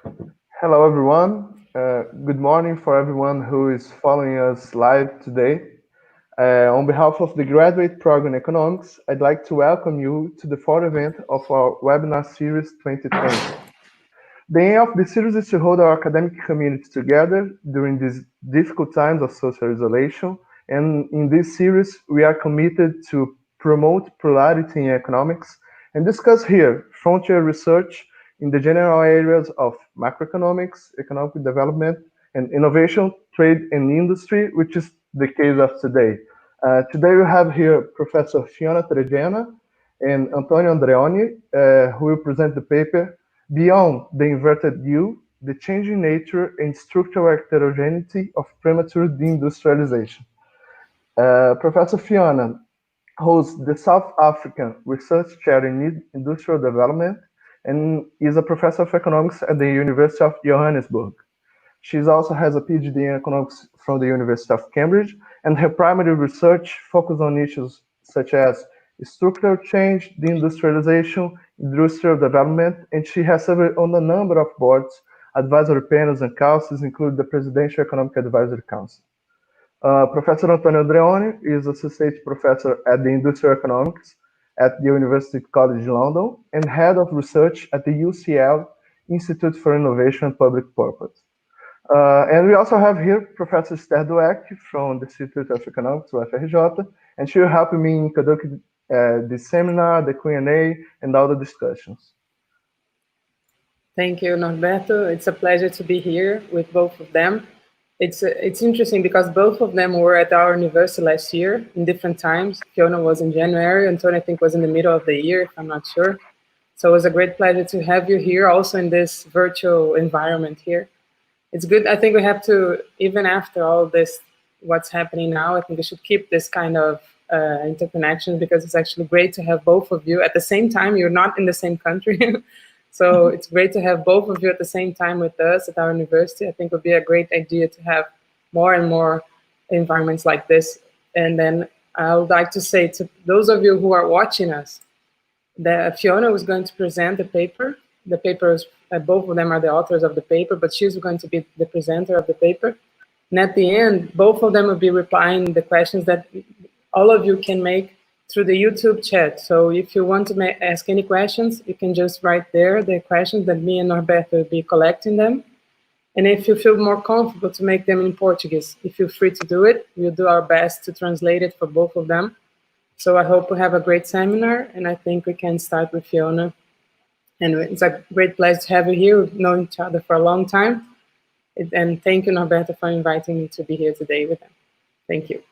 Hello, everyone. Good morning for everyone who is following us live today. On behalf of the Graduate Program in Economics, I'd like to welcome you to the fourth event of our webinar series 2020. The aim of this series is to hold our academic community together during these difficult times of social isolation. And in this series, we are committed to promote plurality in economics and discuss here frontier research in the general areas of macroeconomics, economic development, and innovation, trade, and industry, which is the case of today. Today we have here Professor Fiona Tregenna and Antonio Andreoni, who will present the paper Beyond the Inverted U, the Changing Nature and Structural Heterogeneity of Premature Deindustrialization. Professor Fiona holds the South African Research Chair in Industrial Development and is a professor of economics at the University of Johannesburg. She also has a PhD in economics from the University of Cambridge, and her primary research focuses on issues such as structural change, deindustrialization, industrial development, and she has served on a number of boards, advisory panels, and councils, including the Presidential Economic Advisory Council. Professor Antonio Andreoni is Associate Professor at the Industrial Economics at the University College London and Head of Research at the UCL Institute for Innovation and Public Purpose. And we also have here Professor Esther Dweck from the Institute of Economics, UFRJ, and she will help me in conducting the seminar, the Q&A, and all the discussions. Thank you, Norberto. It's a pleasure to be here with both of them. It's interesting because both of them were at our university last year in different times. Fiona was in January, Antonio I think was in the middle of the year, if I'm not sure. So it was a great pleasure to have you here also in this virtual environment here. It's good. I think we have to, even after all this, what's happening now, I think we should keep this kind of interconnection because it's actually great to have both of you at the same time. You're not in the same country. So it's great to have both of you at the same time with us at our university. I think it would be a great idea to have more and more environments like this. And then I would like to say to those of you who are watching us, that Fiona was going to present the paper. The paper is, both of them are the authors of the paper, but she's going to be the presenter of the paper. And at the end, both of them will be replying the questions that all of you can make through the YouTube chat. So if you want to ask any questions, you can just write there the questions that me and Norberto will be collecting them. And if you feel more comfortable to make them in Portuguese, you feel free to do it. We'll do our best to translate it for both of them. So I hope we have a great seminar, and I think we can start with Fiona. And it's a great pleasure to have you here. We've known each other for a long time. And thank you, Norberto, for inviting me to be here today with them. Thank you.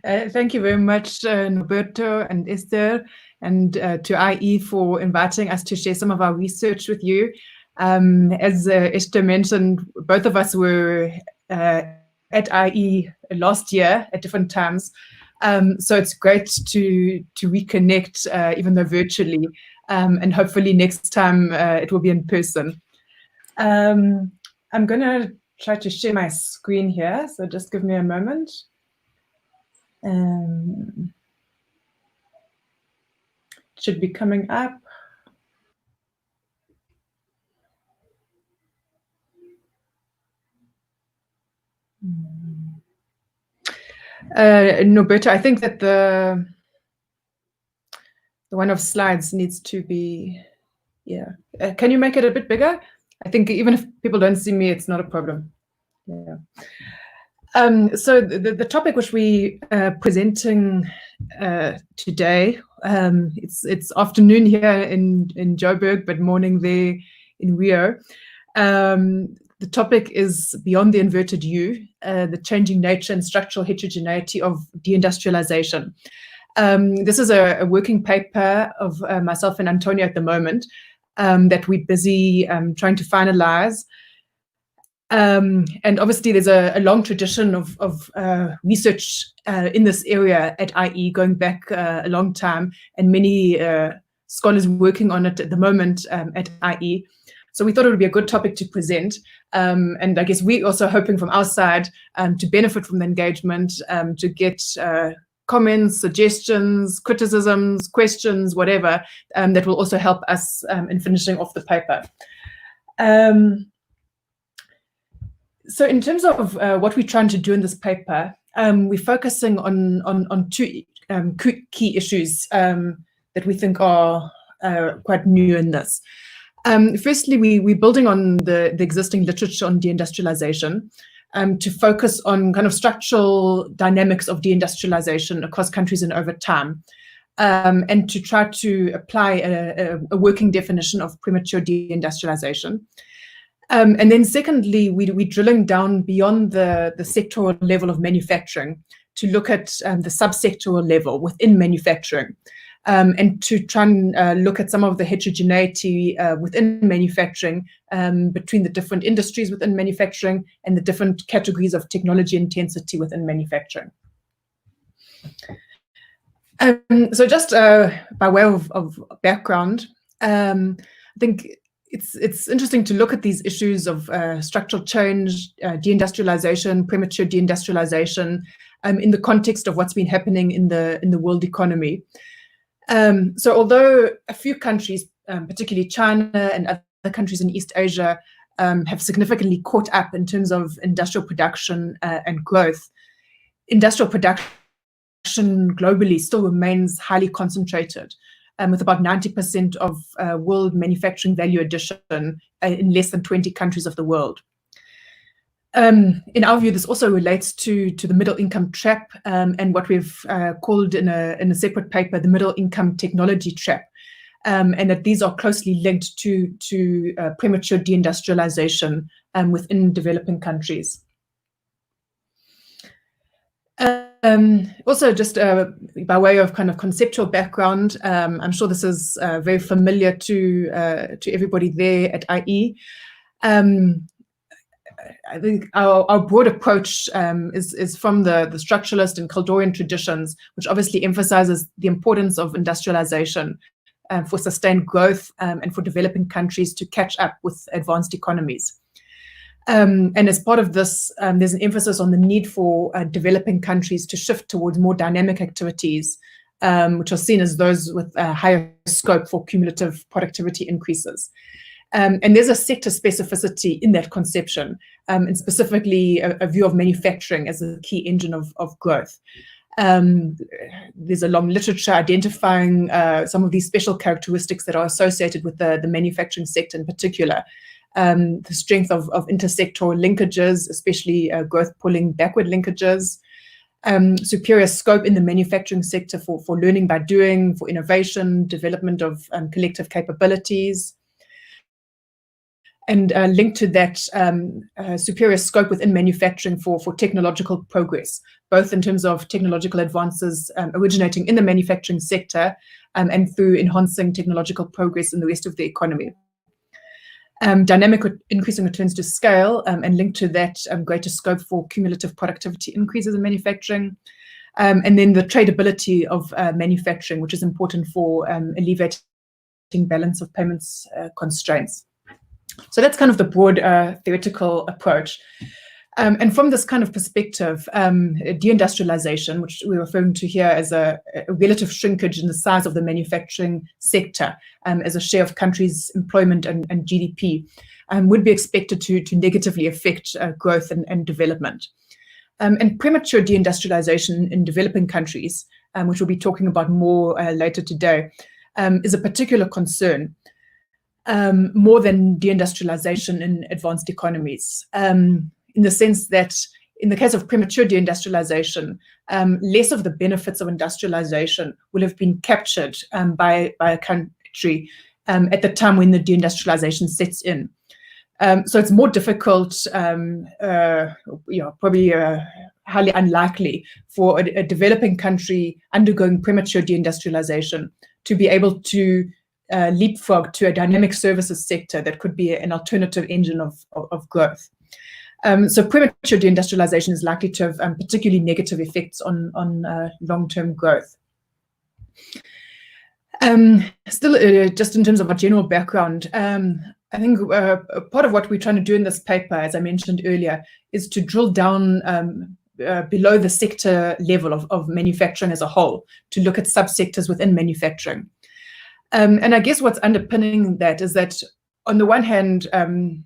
Thank you very much, Norberto and Esther, and to IE for inviting us to share some of our research with you. As Esther mentioned, both of us were at IE last year at different times. So it's great to reconnect, even though virtually, and hopefully next time it will be in person. I'm going to try to share my screen here, so just give me a moment. Should be coming up. Norberto, I think that the one of slides needs to be, yeah. Can you make it a bit bigger? I think even if people don't see me, it's not a problem. Yeah. So the topic which we are presenting today, it's afternoon here in Joburg, but morning there in Rio. The topic is Beyond the Inverted U, the changing nature and structural heterogeneity of deindustrialization. This is a working paper of myself and Antonio at the moment that we're busy trying to finalize. And obviously there's a long tradition of research in this area at IE going back a long time, and many scholars working on it at the moment at IE. So we thought it would be a good topic to present. And I guess we're also hoping from our side to benefit from the engagement, to get comments, suggestions, criticisms, questions, whatever, that will also help us in finishing off the paper. So in terms of what we're trying to do in this paper, we're focusing on two key issues that we think are quite new in this. Firstly, we're building on the existing literature on deindustrialization to focus on kind of structural dynamics of deindustrialization across countries and over time, and to try to apply a working definition of premature deindustrialization. And then secondly, we're drilling down beyond the sectoral level of manufacturing to look at the subsectoral level within manufacturing, and to try and look at some of the heterogeneity within manufacturing, between the different industries within manufacturing and the different categories of technology intensity within manufacturing. So just by way of background, I think it's interesting to look at these issues of structural change, deindustrialization, premature deindustrialization, in the context of what's been happening in the world economy. So although a few countries, particularly China and other countries in East Asia, have significantly caught up in terms of industrial production and growth, industrial production globally still remains highly concentrated, with about 90% of world manufacturing value addition in less than 20 countries of the world. In our view, this also relates to the middle income trap, and what we've called in a separate paper, the middle income technology trap, and that these are closely linked to premature deindustrialization within developing countries. Also, just by way of kind of conceptual background, I'm sure this is very familiar to everybody there at IE. I think our broad approach is from the structuralist and Caldorian traditions, which obviously emphasizes the importance of industrialization for sustained growth and for developing countries to catch up with advanced economies. And as part of this, there's an emphasis on the need for developing countries to shift towards more dynamic activities, which are seen as those with higher scope for cumulative productivity increases. And there's a sector specificity in that conception, and specifically a view of manufacturing as a key engine of growth. There's a long literature identifying some of these special characteristics that are associated with the manufacturing sector in particular. The strength of intersectoral linkages, especially growth pulling backward linkages, superior scope in the manufacturing sector for learning by doing, for innovation, development of collective capabilities, and linked to that superior scope within manufacturing for technological progress, both in terms of technological advances originating in the manufacturing sector and through enhancing technological progress in the rest of the economy. Dynamic increasing returns to scale, and linked to that greater scope for cumulative productivity increases in manufacturing, and then the tradability of manufacturing, which is important for alleviating balance of payments constraints. So that's kind of the broad theoretical approach. And from this kind of perspective, deindustrialization, which we're referring to here as a relative shrinkage in the size of the manufacturing sector as a share of countries' employment and GDP, would be expected to negatively affect growth and development. And premature deindustrialization in developing countries, which we'll be talking about more later today, is a particular concern, more than deindustrialization in advanced economies. In the sense that in the case of premature deindustrialization, less of the benefits of industrialization will have been captured by a country at the time when the deindustrialization sets in. So it's more difficult, probably highly unlikely for a developing country undergoing premature deindustrialization to be able to leapfrog to a dynamic services sector that could be an alternative engine of growth. So premature deindustrialization is likely to have particularly negative effects on long-term growth. Still, just in terms of our general background, I think part of what we're trying to do in this paper, as I mentioned earlier, is to drill down below the sector level of manufacturing as a whole, to look at subsectors within manufacturing. And I guess what's underpinning that is that, on the one hand, from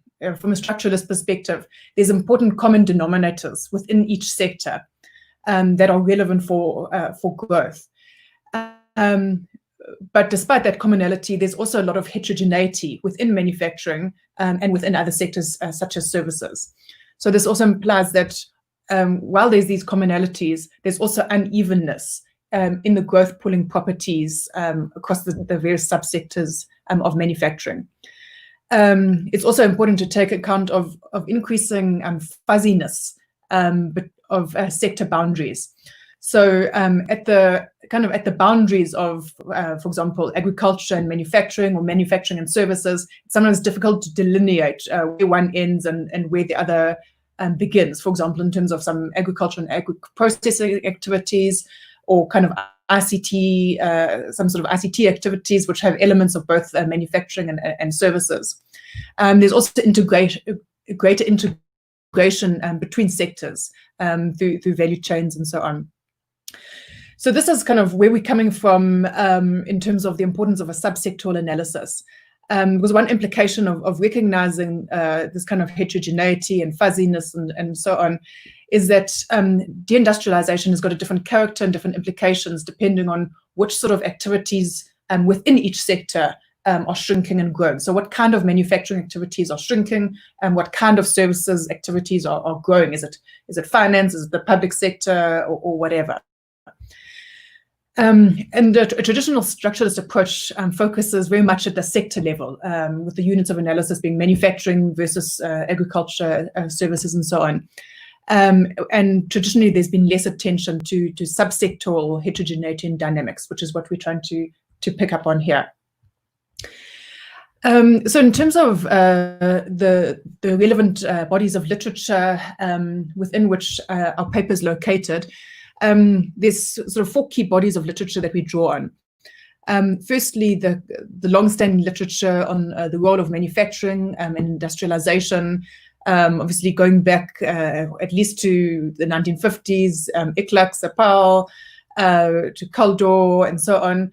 a structuralist perspective, there's important common denominators within each sector that are relevant for growth. But despite that commonality, there's also a lot of heterogeneity within manufacturing and within other sectors such as services. So this also implies that while there's these commonalities, there's also unevenness in the growth pulling properties across the various subsectors of manufacturing. It's also important to take account of increasing fuzziness of sector boundaries. So at the boundaries of, for example, agriculture and manufacturing, or manufacturing and services, it's sometimes difficult to delineate where one ends and where the other begins. For example, in terms of some agriculture and agri-processing activities, or kind of ICT, some sort of ICT activities which have elements of both manufacturing and services. There's also greater integration between sectors through value chains and so on. So this is kind of where we're coming from in terms of the importance of a subsectoral analysis. Because one implication of recognizing this kind of heterogeneity and fuzziness and so on is that deindustrialization has got a different character and different implications depending on which sort of activities within each sector are shrinking and growing. So what kind of manufacturing activities are shrinking, and what kind of services activities are growing? Is it finance? Is it the public sector, or whatever? And a traditional structuralist approach focuses very much at the sector level, with the units of analysis being manufacturing versus agriculture, services, and so on. And traditionally, there's been less attention to subsectoral heterogeneity and dynamics, which is what we're trying to pick up on here. So in terms of the relevant bodies of literature within which our paper is located, there's sort of 4 key bodies of literature that we draw on. Firstly, the long-standing literature on the role of manufacturing and industrialization, obviously going back at least to the 1950s, Icklak, Sapal, to Kaldor, and so on.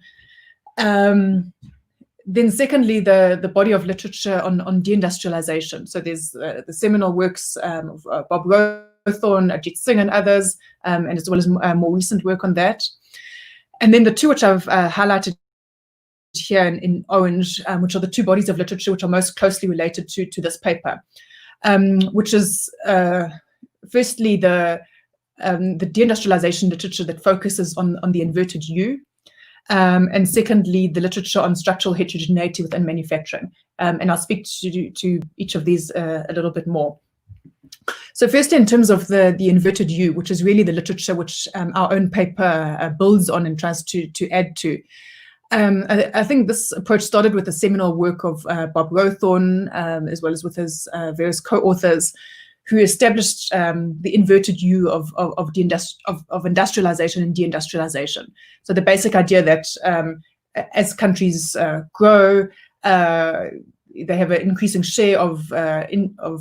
Then secondly, the body of literature on deindustrialization. So there's the seminal works of Bob Rowthorne, Ajit Singh, and others, and as well as more recent work on that. And then the 2 which I've highlighted here in orange, which are the 2 bodies of literature which are most closely related to this paper, which is firstly the deindustrialization literature that focuses on the inverted U, and secondly the literature on structural heterogeneity within manufacturing. And I'll speak to each of these a little bit more. So firstly, in terms of the inverted U, which is really the literature which our own paper builds on and tries to add to. I think this approach started with the seminal work of Bob Rowthorne, as well as with his various co-authors, who established the inverted U of industrialization and deindustrialization. So the basic idea that as countries grow, they have an increasing share of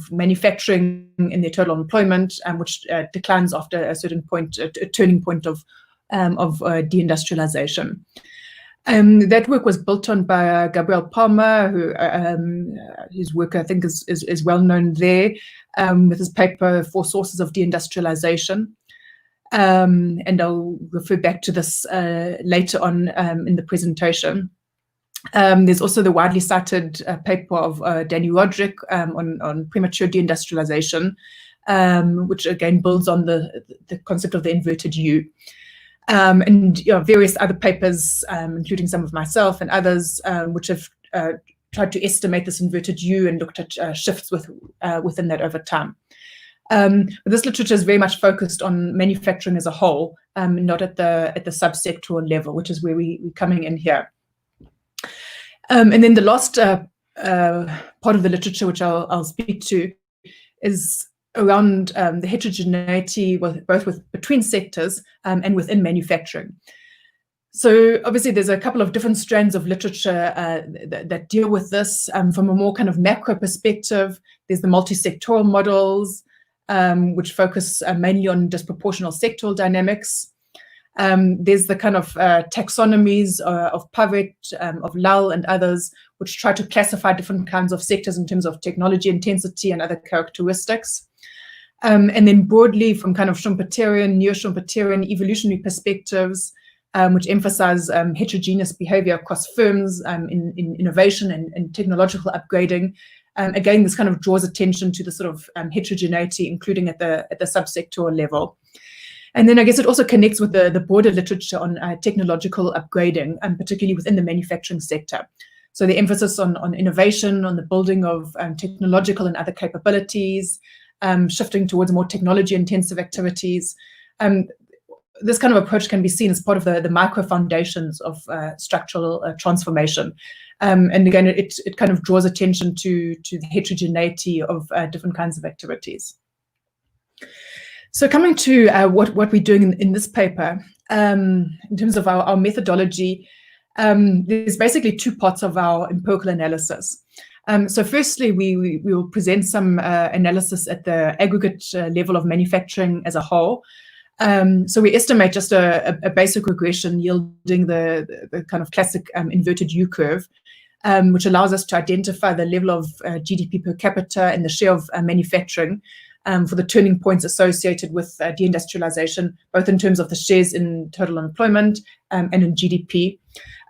manufacturing in their total employment, which declines after a certain point, a turning point of deindustrialization. That work was built on by Gabriel Palmer, whose work I think is well known there, with his paper 4 Sources of Deindustrialization. And I'll refer back to this later on in the presentation. There's also the widely cited paper of Danny Roderick on premature deindustrialization, which again builds on the concept of the inverted U. And various other papers, including some of myself and others, which have tried to estimate this inverted U and looked at shifts within that over time. But this literature is very much focused on manufacturing as a whole, not at the subsectoral level, which is where we're coming in here. And then the last part of the literature, which I'll speak to, is around the heterogeneity, both between sectors and within manufacturing. So obviously there's a couple of different strands of literature that deal with this. From a more kind of macro perspective, there's the multi-sectoral models, which focus mainly on disproportional sectoral dynamics. There's the kind of taxonomies of Pavet, of Lull, and others, which try to classify different kinds of sectors in terms of technology intensity and other characteristics. And then broadly from kind of Schumpeterian, neo-Schumpeterian evolutionary perspectives, which emphasize heterogeneous behavior across firms in innovation and technological upgrading. Again, this kind of draws attention to the sort of heterogeneity, including at the subsectoral level. And then I guess it also connects with the broader literature on technological upgrading, particularly within the manufacturing sector. So the emphasis on innovation, on the building of technological and other capabilities, shifting towards more technology-intensive activities. This kind of approach can be seen as part of the micro foundations of structural transformation. And again, it kind of draws attention to the heterogeneity of different kinds of activities. So coming to what we're doing in this paper, in terms of our methodology, there's basically two parts of our empirical analysis. So firstly, we will present some analysis at the aggregate level of manufacturing as a whole. So we estimate just a basic regression yielding the kind of classic inverted U curve, which allows us to identify the level of GDP per capita and the share of manufacturing for the turning points associated with deindustrialization, both in terms of the shares in total employment and in GDP.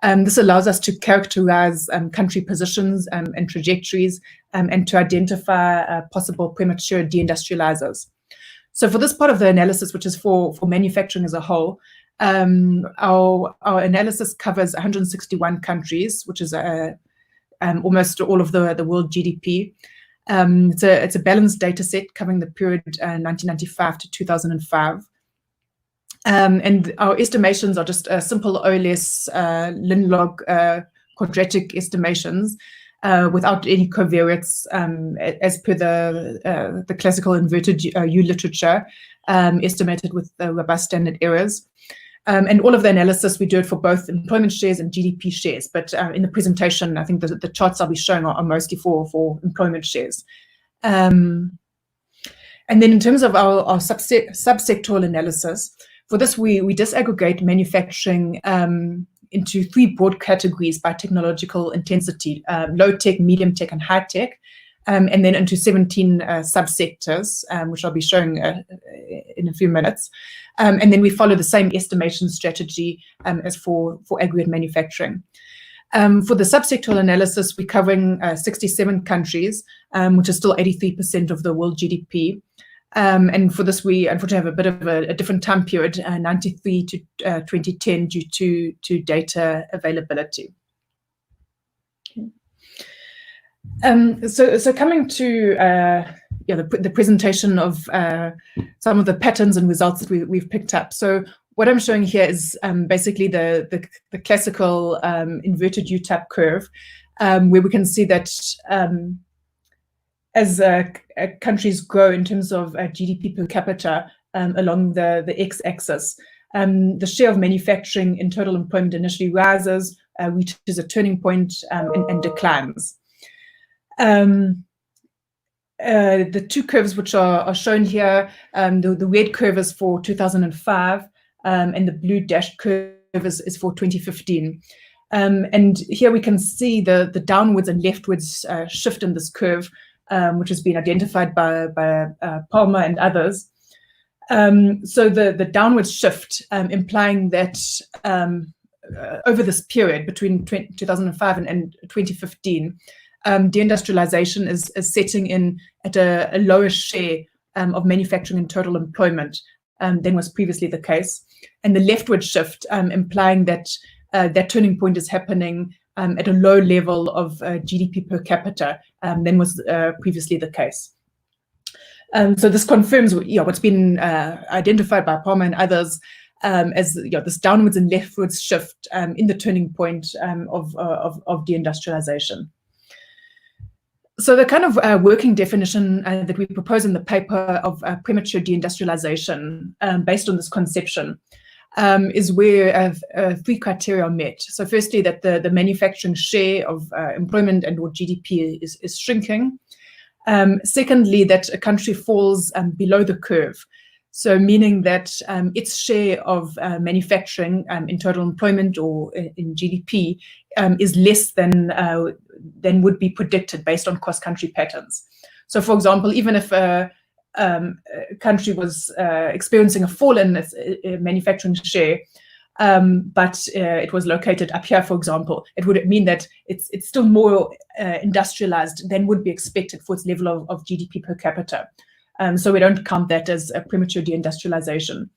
This allows us to characterize country positions and trajectories and to identify possible premature deindustrializers. So for this part of the analysis, which is for manufacturing as a whole, our analysis covers 161 countries, which is almost all of the world GDP. It's a balanced data set covering the period 1995 to 2005. And our estimations are just simple OLS ln-log quadratic estimations without any covariates, as per the classical inverted U literature, estimated with robust standard errors. And all of the analysis, we do it for both employment shares and GDP shares. But in the presentation, I think the charts I'll be showing are mostly for employment shares. And then in terms of our subsectoral analysis, for this, we disaggregate manufacturing into three broad categories by technological intensity: low tech, medium tech, and high tech, and then into 17 subsectors, which I'll be showing in a few minutes. And then we follow the same estimation strategy as for aggregate manufacturing. For the subsectoral analysis, we're covering 67 countries, which is still 83% of the world GDP. And for this, we unfortunately have a bit of a different time period, 93 to 2010, due to data availability. So coming to the presentation of some of the patterns and results that we've picked up. So what I'm showing here is basically the classical inverted U-type curve, where we can see that as countries grow in terms of GDP per capita along the x-axis, the share of manufacturing in total employment initially rises, reaches a turning point, and declines. The two curves which are shown here, the red curve is for 2005, and the blue dashed curve is for 2015. And here we can see the downwards and leftwards shift in this curve, which has been identified by Palmer and others. So the downward shift, implying that over this period between 2005 and 2015, deindustrialization is setting in at a lower share of manufacturing and total employment than was previously the case. And the leftward shift, implying that that turning point is happening at a low level of GDP per capita than was previously the case. So this confirms what's been identified by Palmer and others as this downwards and leftwards shift in the turning point of deindustrialization. So the kind of working definition that we propose in the paper of premature deindustrialization, based on this conception, is where three criteria are met. So firstly, that the manufacturing share of employment and or GDP is shrinking. Secondly, that a country falls below the curve. So meaning that its share of manufacturing in total employment or in GDP is less than would be predicted based on cross-country patterns. So for example, even if a country was experiencing a fall in its manufacturing share, but it was located up here, for example, it would mean that it's still more industrialized than would be expected for its level of GDP per capita. So we don't count that as a premature deindustrialization.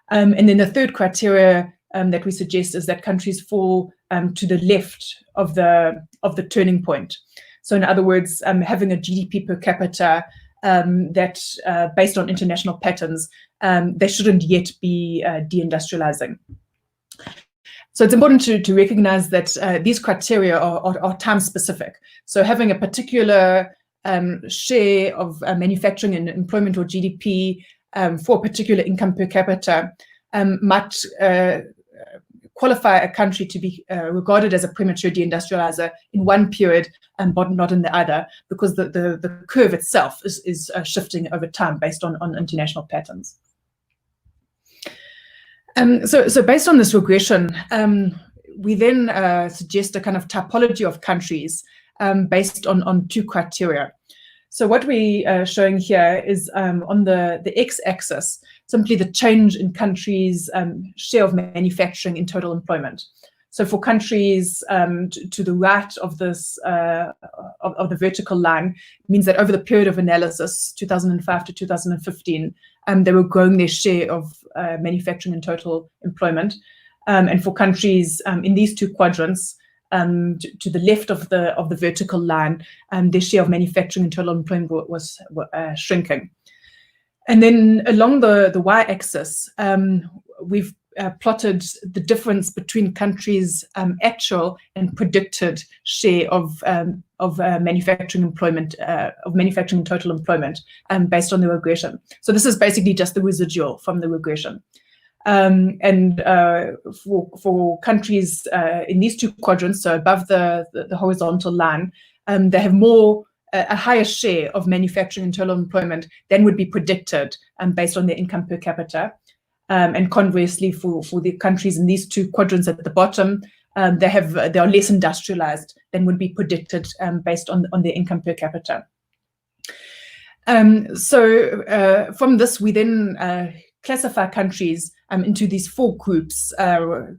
And then the third criteria that we suggest is that countries fall to the left of the turning point. So in other words, having a GDP per capita that based on international patterns, they shouldn't yet be deindustrializing. So it's important to recognize that these criteria are time specific. So having a particular share of manufacturing and employment or GDP for a particular income per capita might qualify a country to be regarded as a premature deindustrializer in one period but not in the other, because the curve itself is shifting over time based on international patterns. So based on this regression, we then suggest a kind of typology of countries based on two criteria. So what we are showing here is on the x-axis, simply the change in countries' share of manufacturing in total employment. So for countries to the right of this of the vertical line, means that over the period of analysis, 2005 to 2015, they were growing their share of manufacturing in total employment. And for countries in these two quadrants, to the left of the vertical line, their share of manufacturing in total employment was shrinking. And then along the y-axis, we've plotted the difference between countries' actual and predicted share of manufacturing employment, of manufacturing in total employment, based on the regression. So this is basically just the residual from the regression. And for countries in these two quadrants, so above the horizontal line, they have a higher share of manufacturing and total employment than would be predicted based on their income per capita. And conversely, for the countries in these two quadrants at the bottom, they are less industrialized than would be predicted based on their income per capita. So from this, we then classify countries into these four groups aligned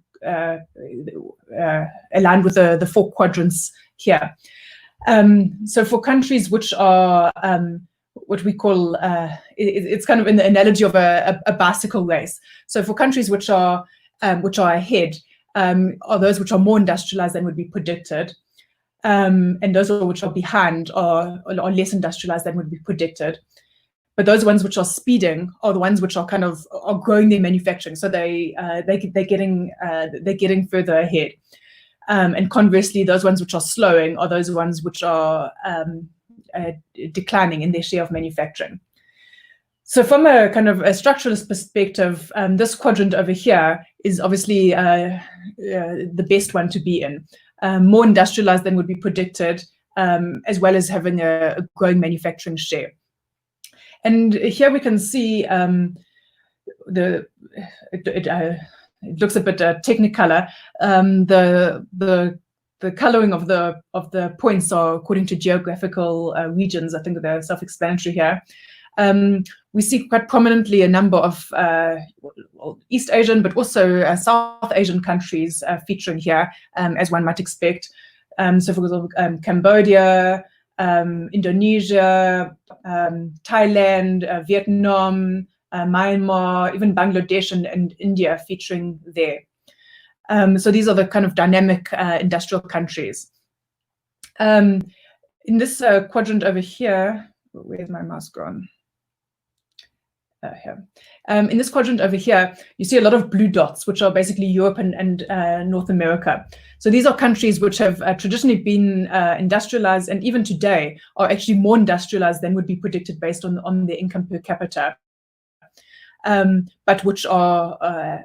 with the four quadrants here. So for countries which are what we call, it's kind of in the analogy of a bicycle race. So for countries which are ahead, are those which are more industrialized than would be predicted. And those which are behind are less industrialized than would be predicted. But those ones which are speeding are the ones which are growing their manufacturing, so they're getting further ahead. And conversely, those ones which are slowing are those ones which are declining in their share of manufacturing. So from a kind of a structuralist perspective, this quadrant over here is obviously the best one to be in. More industrialized than would be predicted, as well as having a growing manufacturing share. And here we can see it looks a bit technicolor. The coloring of the points are according to geographical regions. I think they're self-explanatory here. We see quite prominently a number of East Asian, but also South Asian countries featuring here, as one might expect. So for example, Cambodia, Indonesia, Thailand, Vietnam, Myanmar, even Bangladesh and India featuring there. So these are the kind of dynamic industrial countries. In this quadrant over here, where's my mouse gone? Here. In this quadrant over here, you see a lot of blue dots, which are basically Europe and North America. So these are countries which have traditionally been industrialized, and even today are actually more industrialized than would be predicted based on their income per capita, but which are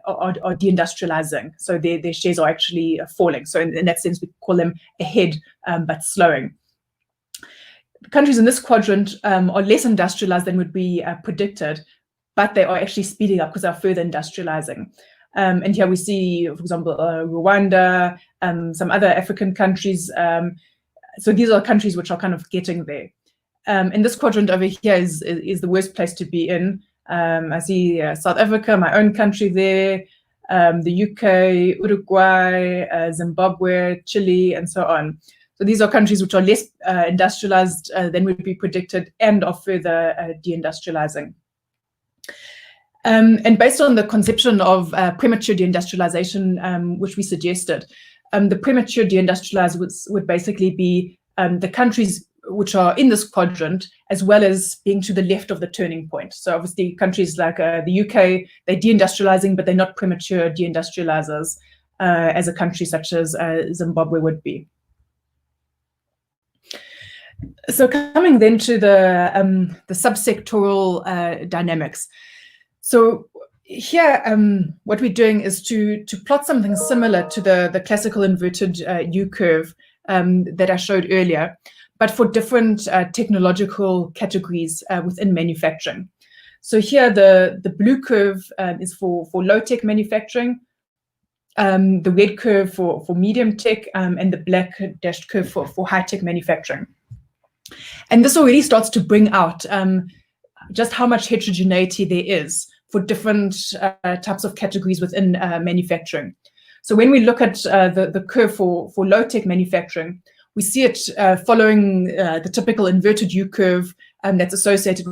deindustrializing. So their shares are actually falling. So in that sense, we call them ahead, but slowing. countries in this quadrant are less industrialized than would be predicted, but they are actually speeding up because they're further industrializing. And here we see, for example, Rwanda, some other African countries. So these are countries which are kind of getting there. And this quadrant over here is the worst place to be in. I see South Africa, my own country there, the UK, Uruguay, Zimbabwe, Chile, and so on. So these are countries which are less industrialized than would be predicted and are further deindustrializing. And based on the conception of premature deindustrialization, which we suggested, the premature deindustrialized would basically be the countries which are in this quadrant, as well as being to the left of the turning point. So obviously countries like the UK, they're deindustrializing, but they're not premature deindustrializers, as a country such as Zimbabwe would be. So coming then to the subsectoral dynamics. So here, what we're doing is to plot something similar to the classical inverted U curve that I showed earlier, but for different technological categories within manufacturing. So here, the blue curve is for low-tech manufacturing, the red curve for medium tech, and the black dashed curve for high-tech manufacturing. And this already starts to bring out just how much heterogeneity there is for different types of categories within manufacturing. So when we look at the curve for low-tech manufacturing, we see it following the typical inverted U curve that's associated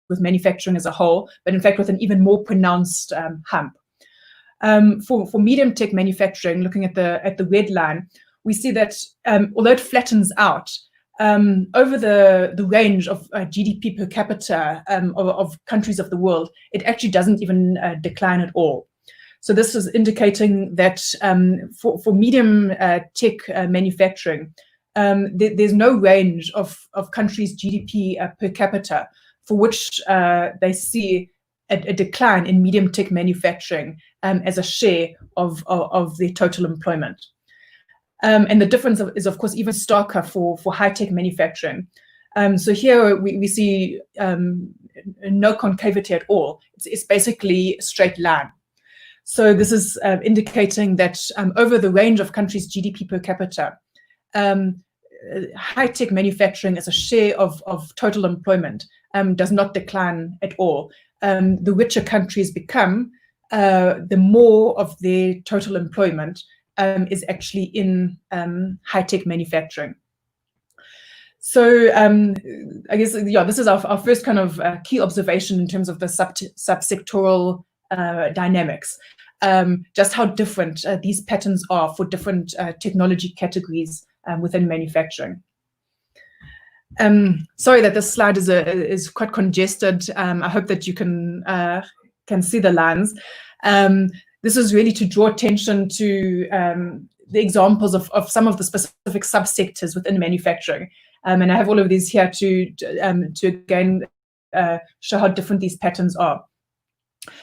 with manufacturing as a whole, but in fact with an even more pronounced hump. For medium tech manufacturing, looking at the red line, we see that although it flattens out, over the range of GDP per capita of countries of the world, it actually doesn't even decline at all. So this is indicating that for medium tech manufacturing, there's no range of countries' GDP per capita for which they see a decline in medium tech manufacturing as a share of their total employment. And the difference is, of course, even starker for high-tech manufacturing. So here we see no concavity at all. It's basically a straight line. So this is indicating that over the range of countries' GDP per capita, high-tech manufacturing as a share of total employment does not decline at all. The richer countries become, the more of their total employment is actually in high-tech manufacturing. So I guess, yeah, this is our first kind of key observation in terms of the subsectoral dynamics, just how different these patterns are for different technology categories within manufacturing. Sorry that this slide is quite congested. I hope that you can see the lines. This is really to draw attention to the examples of some of the specific subsectors within manufacturing. And I have all of these here to again show how different these patterns are.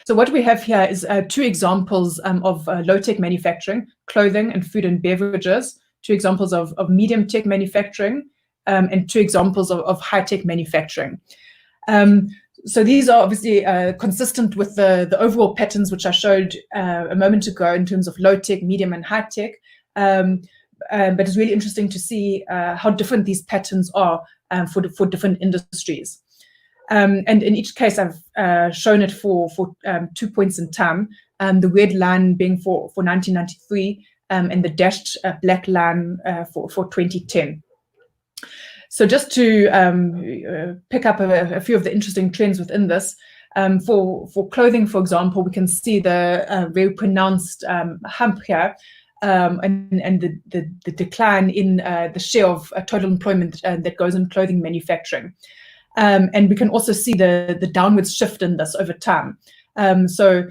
So what we have here is two examples of low-tech manufacturing, clothing and food and beverages, two examples of medium-tech manufacturing, and two examples of high-tech manufacturing. So these are obviously consistent with the overall patterns which I showed a moment ago in terms of low-tech, medium, and high-tech. But it's really interesting to see how different these patterns are for different industries. And in each case, I've shown it for 2 points in time, the red line being for 1993, and the dashed black line for 2010. So just to pick up a few of the interesting trends within this, for clothing, for example, we can see the very pronounced hump here, and the decline in the share of total employment that goes in clothing manufacturing. And we can also see the downwards shift in this over time. So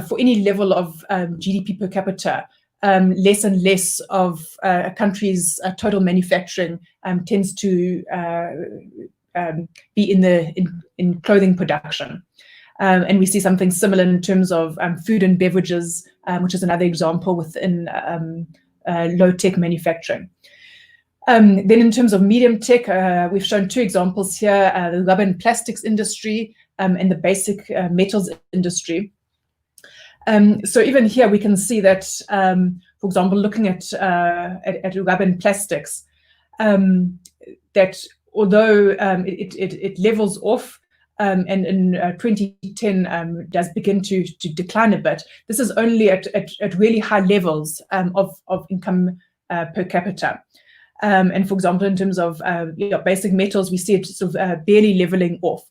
for any level of GDP per capita, less and less of a country's total manufacturing tends to be in clothing production. And we see something similar in terms of food and beverages, which is another example within low-tech manufacturing. Then in terms of medium tech, we've shown two examples here, the rubber and plastics industry and the basic metals industry. So even here we can see that, for example, looking at rubber and plastics, that although it levels off and in 2010 does begin to decline a bit, this is only at really high levels of income per capita. And for example, in terms of basic metals, we see it sort of barely leveling off.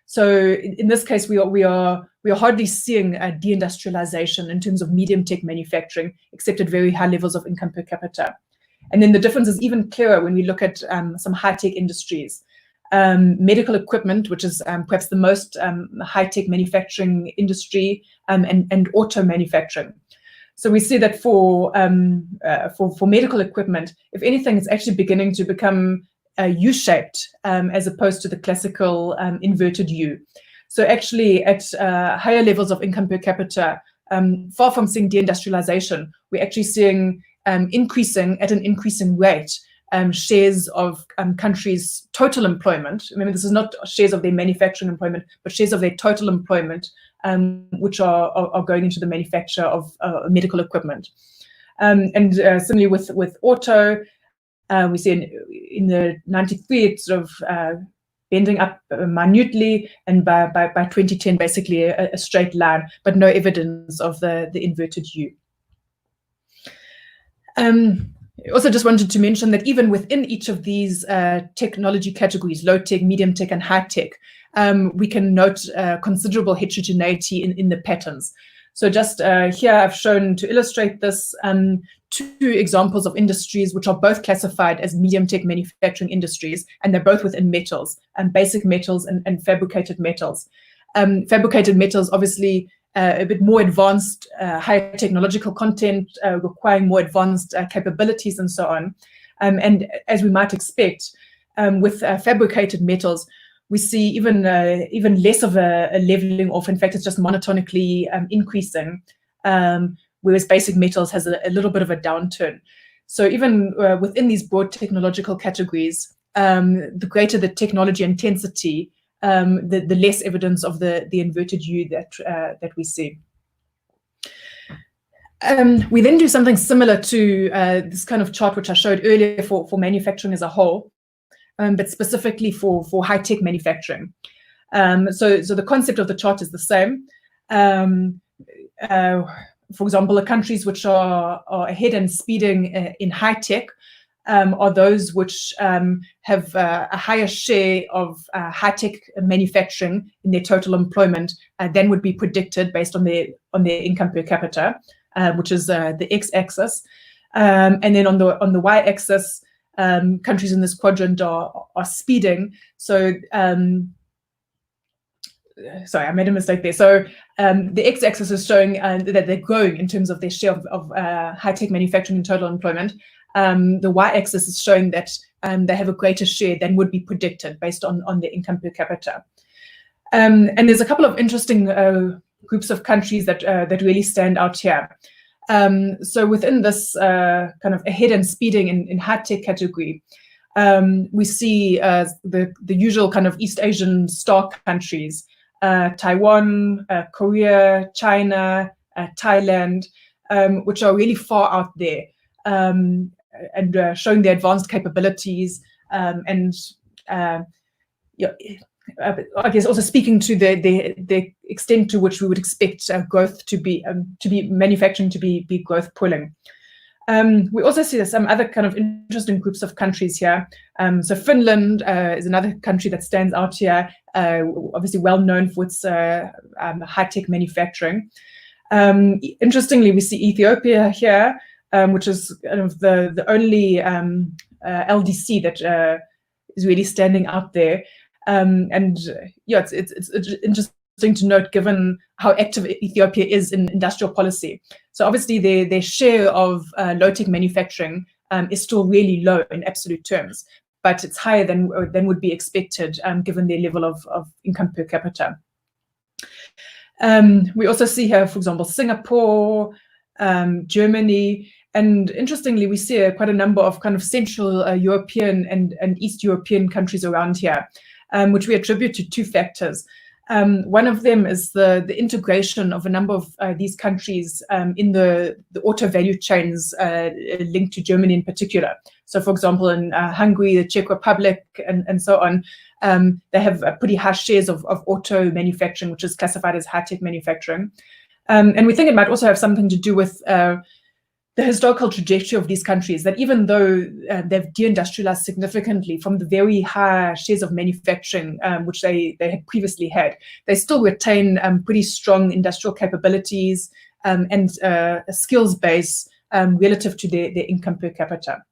So in this case, we are hardly seeing a deindustrialization in terms of medium tech manufacturing, except at very high levels of income per capita. And then the difference is even clearer when we look at some high-tech industries. Medical equipment, which is perhaps the most high-tech manufacturing industry, and auto manufacturing. So we see that for medical equipment, if anything, it's actually beginning to become U-shaped as opposed to the classical inverted U. So actually at higher levels of income per capita, far from seeing deindustrialization, we're actually seeing increasing at an increasing rate shares of countries' total employment. Remember, this is not shares of their manufacturing employment, but shares of their total employment, which are going into the manufacture of medical equipment. And similarly with auto, we see in the 93, it's sort of bending up minutely, and by 2010, basically a straight line, but no evidence of the inverted U. I also just wanted to mention that even within each of these technology categories, low tech, medium tech, and high tech, we can note considerable heterogeneity in the patterns. So just here I've shown, to illustrate this, two examples of industries which are both classified as medium tech manufacturing industries, and they're both within metals, basic metals and fabricated metals. Fabricated metals, obviously, a bit more advanced, higher technological content, requiring more advanced capabilities and so on. And as we might expect, with fabricated metals, we see even less of a leveling off. In fact, it's just monotonically increasing, whereas basic metals has a little bit of a downturn. So even within these broad technological categories, the greater the technology intensity, the less evidence of the inverted U that we see. We then do something similar to this kind of chart which I showed earlier for manufacturing as a whole, but specifically for high-tech manufacturing. So the concept of the chart is the same. For example, the countries which are ahead and speeding in high-tech are those which have a higher share of high-tech manufacturing in their total employment than would be predicted based on their income per capita, which is the x-axis. And then on the y-axis, countries in this quadrant are speeding. So sorry, I made a mistake there. So the x-axis is showing that they're growing in terms of their share of high-tech manufacturing in total employment. The y-axis is showing that they have a greater share than would be predicted based on their income per capita. And there's a couple of interesting groups of countries that really stand out here. So within this kind of ahead and speeding in high-tech category, we see the usual kind of East Asian star countries, Taiwan, Korea, China, Thailand, which are really far out there, and showing their advanced capabilities, and I guess also speaking to the extent to which we would expect growth to be manufacturing to be growth pulling. We also see some other kind of interesting groups of countries here. So Finland is another country that stands out here, obviously well known for its high-tech manufacturing. Interestingly, we see Ethiopia here, which is kind of the only LDC that is really standing out there. And yeah, it's interesting to note, given how active Ethiopia is in industrial policy. So obviously their share of low-tech manufacturing is still really low in absolute terms, but it's higher than would be expected given their level of income per capita. We also see here, for example, Singapore, Germany, And interestingly, we see quite a number of kind of Central European and East European countries around here, which we attribute to two factors. One of them is the integration of a number of these countries in the auto value chains linked to Germany in particular. So, for example, in Hungary, the Czech Republic, and so on, they have pretty high shares of auto manufacturing, which is classified as high-tech manufacturing. And we think it might also have something to do with the historical trajectory of these countries, that even though they've deindustrialized significantly from the very high shares of manufacturing which they had previously had, they still retain pretty strong industrial capabilities and a skills base relative to their income per capita.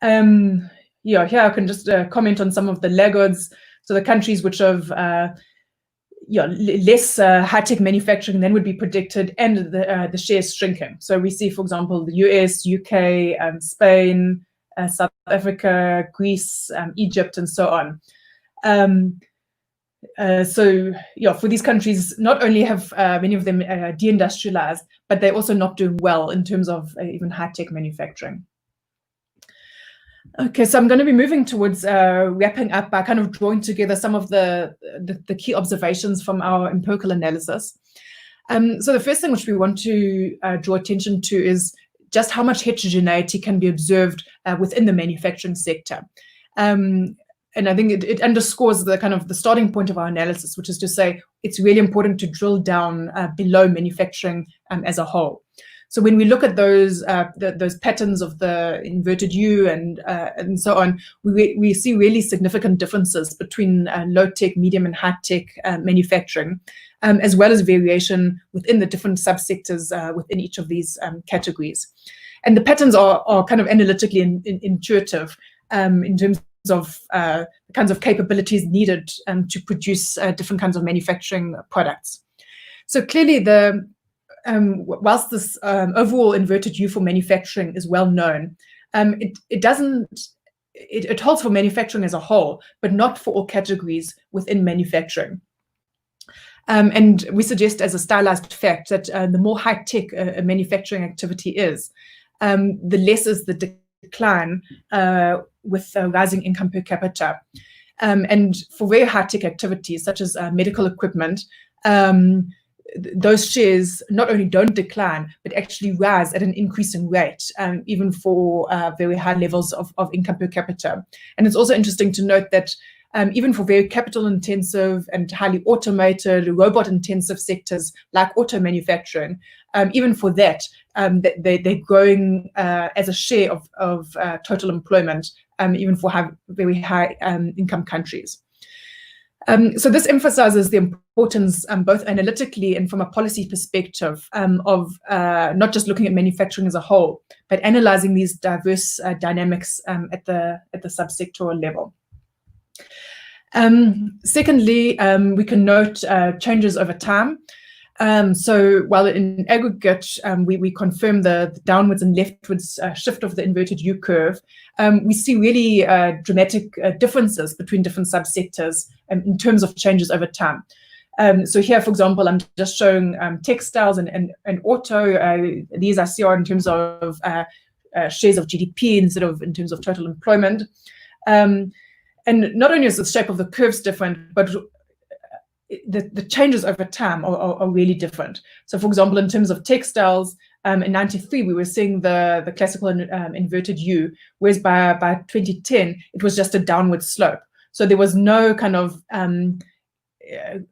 Yeah, here I can just comment on some of the laggards. So the countries which have less high-tech manufacturing than would be predicted, and the shares shrinking. So we see, for example, the US, UK, Spain, South Africa, Greece, Egypt, and so on. So yeah, for these countries, not only have many of them deindustrialized, but they're also not doing well in terms of even high-tech manufacturing. Okay, so I'm going to be moving towards wrapping up by kind of drawing together some of the key observations from our empirical analysis. So the first thing which we want to draw attention to is just how much heterogeneity can be observed within the manufacturing sector. And I think it underscores the kind of the starting point of our analysis, which is to say it's really important to drill down below manufacturing as a whole. So when we look at those patterns of the inverted U and so on, we see really significant differences between low-tech, medium, and high-tech manufacturing, as well as variation within the different subsectors within each of these categories. And the patterns are kind of analytically intuitive in terms of the kinds of capabilities needed to produce different kinds of manufacturing products. So clearly whilst this overall inverted U for manufacturing is well known, it holds for manufacturing as a whole, but not for all categories within manufacturing. And we suggest as a stylized fact that the more high-tech a manufacturing activity is, the less is the decline with rising income per capita. And for very high-tech activities such as medical equipment, those shares not only don't decline, but actually rise at an increasing rate, even for very high levels of income per capita. And it's also interesting to note that even for very capital-intensive and highly automated, robot-intensive sectors like auto manufacturing, even for that, they're growing as a share of total employment, even for very high income countries. So this emphasizes the importance, both analytically and from a policy perspective, of not just looking at manufacturing as a whole, but analyzing these diverse dynamics at the subsectoral level. Secondly, we can note changes over time. So while in aggregate, we confirm the downwards and leftwards shift of the inverted U curve, we see really dramatic differences between different subsectors in terms of changes over time. So here, for example, I'm just showing textiles and auto. These I see are in terms of shares of GDP instead of in terms of total employment. And not only is the shape of the curves different, but the changes over time are really different. So, for example, in terms of textiles, in '93 we were seeing the classical inverted U, whereas by 2010 it was just a downward slope. So there was no kind of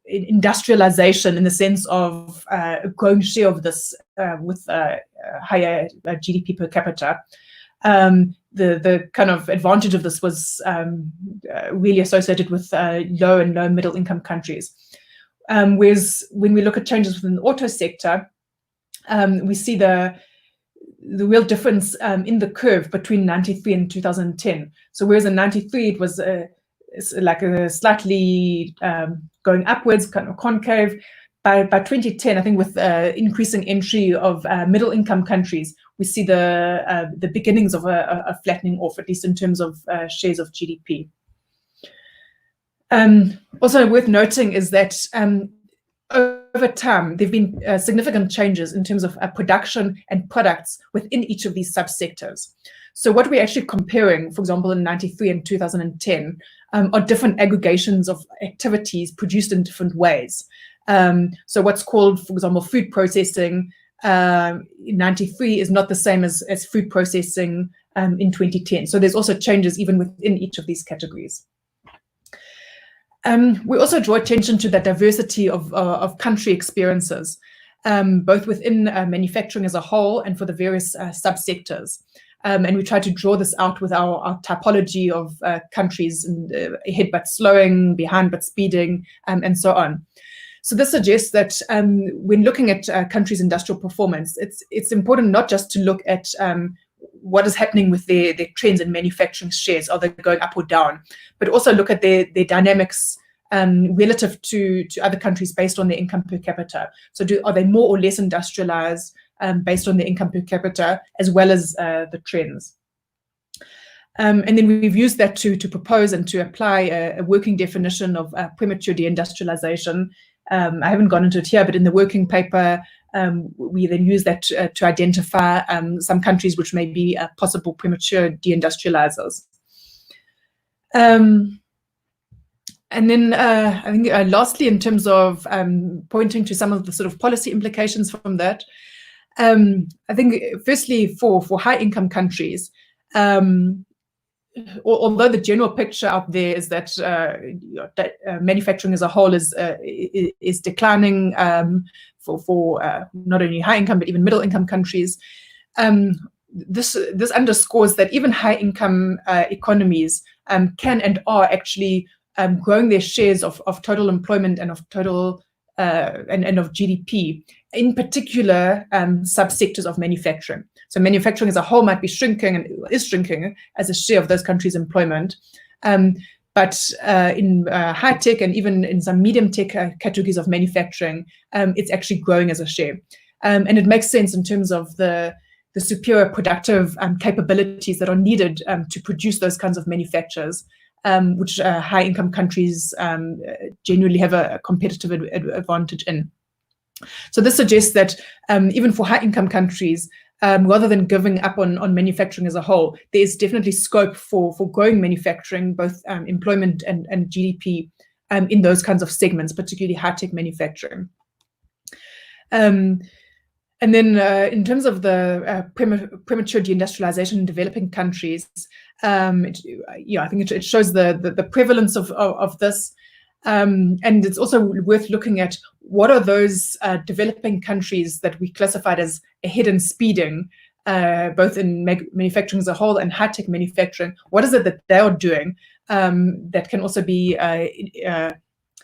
industrialization in the sense of a growing share of this with higher GDP per capita. The kind of advantage of this was really associated with low and low middle income countries. Whereas when we look at changes within the auto sector, we see the real difference in the curve between '93 and 2010. So whereas in '93 it was like a slightly going upwards, kind of concave, by 2010, I think with increasing entry of middle income countries, we see the beginnings of a flattening off, at least in terms of shares of GDP. Also worth noting is that over over time, there have been significant changes in terms of production and products within each of these subsectors. So what we're actually comparing, for example, in 93 and 2010, are different aggregations of activities produced in different ways. So what's called, for example, food processing in 93 is not the same as food processing in 2010. So there's also changes even within each of these categories. We also draw attention to the diversity of country experiences, both within manufacturing as a whole and for the various subsectors. And we try to draw this out with our typology of countries, ahead but slowing, behind but speeding, and so on. So this suggests that when looking at countries' industrial performance, it's important not just to look at what is happening with their trends in manufacturing shares, are they going up or down, but also look at their dynamics relative to other countries based on their income per capita. So are they more or less industrialized based on their income per capita, as well as the trends? And then we've used that to propose and to apply a working definition of premature deindustrialization. I haven't gone into it here, but in the working paper, we then use that to identify some countries which may be possible premature deindustrializers. And then I think lastly, in terms of pointing to some of the sort of policy implications from that, I think firstly for high-income countries, although the general picture out there is that manufacturing as a whole is declining for not only high-income but even middle-income countries, this underscores that even high-income economies can and are actually growing their shares of total employment and of total and of GDP, in particular subsectors of manufacturing. So manufacturing as a whole might be shrinking and is shrinking as a share of those countries' employment. But in high tech and even in some medium tech categories of manufacturing, it's actually growing as a share. And it makes sense in terms of the superior productive capabilities that are needed to produce those kinds of manufactures, which high income countries generally have a competitive advantage in. So this suggests that even for high income countries, rather than giving up on manufacturing as a whole, there is definitely scope for growing manufacturing, both employment and GDP in those kinds of segments, particularly high-tech manufacturing. And then in terms of the premature deindustrialization in developing countries, I think it shows the prevalence of this. And it's also worth looking at what are those developing countries that we classified as ahead and speeding, both in manufacturing as a whole and high-tech manufacturing. What is it that they are doing that can also be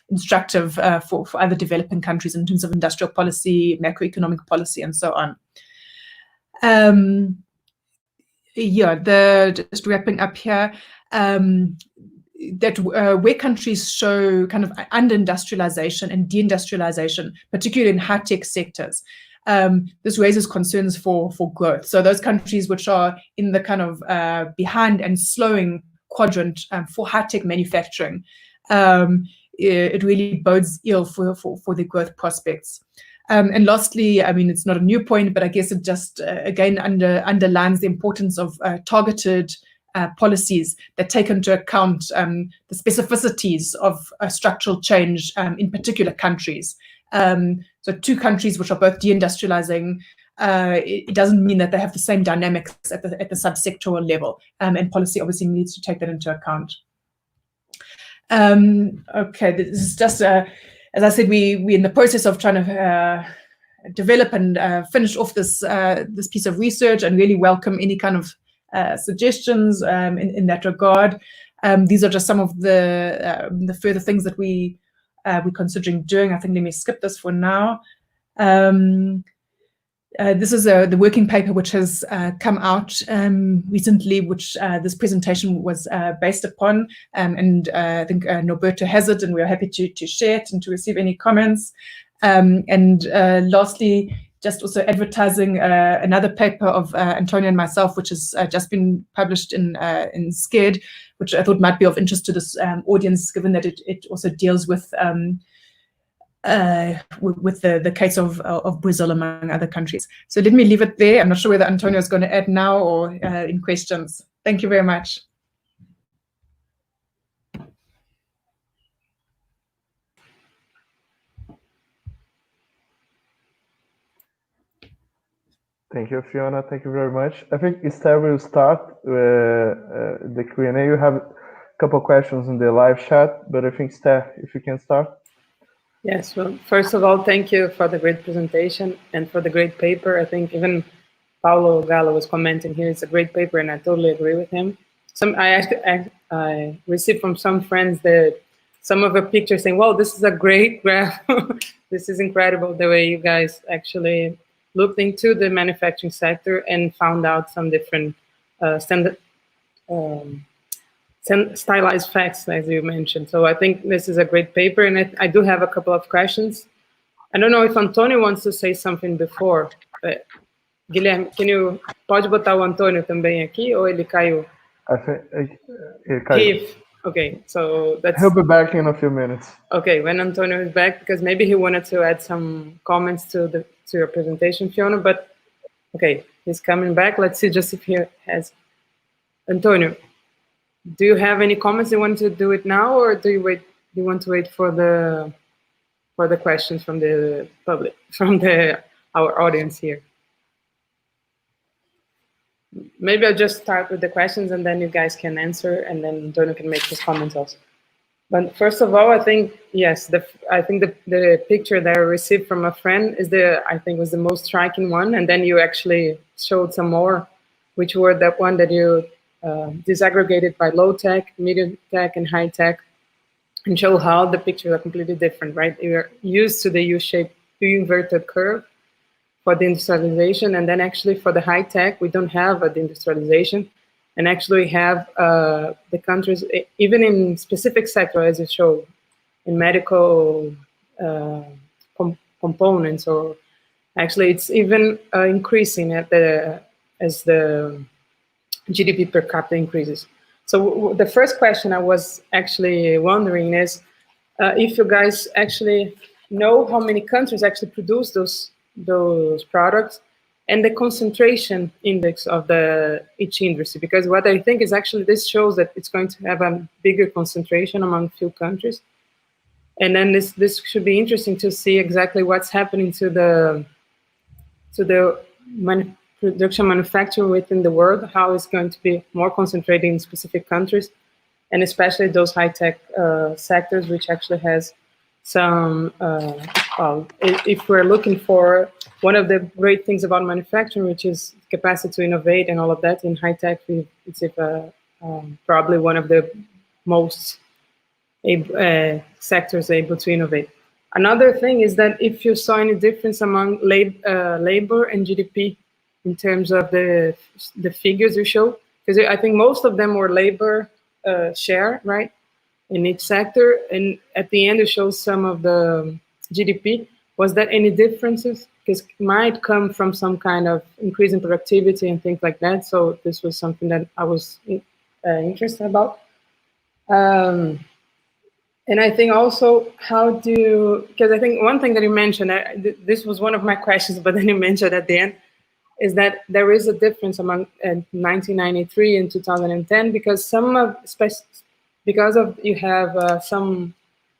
instructive for other developing countries in terms of industrial policy, macroeconomic policy, and so on. Just wrapping up here, that where countries show kind of under-industrialization and deindustrialization, particularly in high-tech sectors, this raises concerns for growth. So those countries which are in the kind of behind and slowing quadrant for high-tech manufacturing, it really bodes ill for the growth prospects. And lastly, I mean, it's not a new point, but I guess it just, again, underlines the importance of targeted policies that take into account the specificities of structural change in particular countries. So two countries which are both deindustrializing, it doesn't mean that they have the same dynamics at the subsectoral level, and policy obviously needs to take that into account. Okay, this is just, as I said, we're in the process of trying to develop and finish off this piece of research, and really welcome any kind of suggestions in that regard. These are just some of the further things that we're considering doing. I think let me skip this for now. This is the working paper which has come out recently, which this presentation was based upon, and I think Norberto has it, and we're happy to share it and to receive any comments. And lastly, just also advertising another paper of Antonio and myself, which has just been published in SCARED, which I thought might be of interest to this audience, given that it also deals with with the case of Brazil, among other countries. So let me leave it there. I'm not sure whether Antonio is going to add now or in questions. Thank you very much. Thank you, Fiona. Thank you very much. I think Esther will start the Q&A. You have a couple of questions in the live chat, but I think Esther, if you can start. Yes, well, first of all, thank you for the great presentation and for the great paper. I think even Paulo Gallo was commenting here, it's a great paper, and I totally agree with him. I received from some friends that some of the pictures saying, wow, this is a great graph. This is incredible the way you guys actually looked into the manufacturing sector and found out some different stylized facts, as you mentioned. So I think this is a great paper, and I do have a couple of questions. I don't know if Antonio wants to say something before. But Guilherme, pode botar o Antonio também aqui, ou ele caiu? I think he caiu. Okay, so that's... He'll be back in a few minutes. Okay, when Antonio is back, because maybe he wanted to add some comments to your presentation, Fiona, but okay, he's coming back. Let's see just if he has... Antonio, do you have any comments? You want to do it now, or do you want to wait for the questions from the public, from our audience here? Maybe I'll just start with the questions, and then you guys can answer, and then Antonio can make his comments also. But first of all, I think, yes, I think the picture that I received from a friend was the most striking one, and then you actually showed some more, which were that one that you disaggregated by low tech, medium tech, and high tech, and show how the pictures are completely different, right? You're used to the U-shaped, U-inverted curve for the industrialization, and then actually for the high tech, we don't have the industrialization, and actually have the countries, even in specific sector, as you show, in medical components, or actually it's even increasing as the GDP per capita increases. So the first question I was actually wondering is if you guys actually know how many countries actually produce those products, and the concentration index of each industry, because what I think is actually this shows that it's going to have a bigger concentration among few countries, and then this should be interesting to see exactly what's happening to the production manufacturing within the world, how it's going to be more concentrated in specific countries, and especially those high-tech sectors, which actually has some, if we're looking for one of the great things about manufacturing, which is capacity to innovate and all of that, in high-tech, it's probably one of the most sectors able to innovate. Another thing is that if you saw any difference among labor and GDP in terms of the figures you show, because I think most of them were labor share, right, in each sector, and at the end it shows some of the GDP. Was there any differences? Because it might come from some kind of increase in productivity and things like that. So this was something that I was interested about. And I think also because I think one thing that you mentioned, this was one of my questions, but then you mentioned at the end, is that there is a difference among 1993 and 2010, because you have some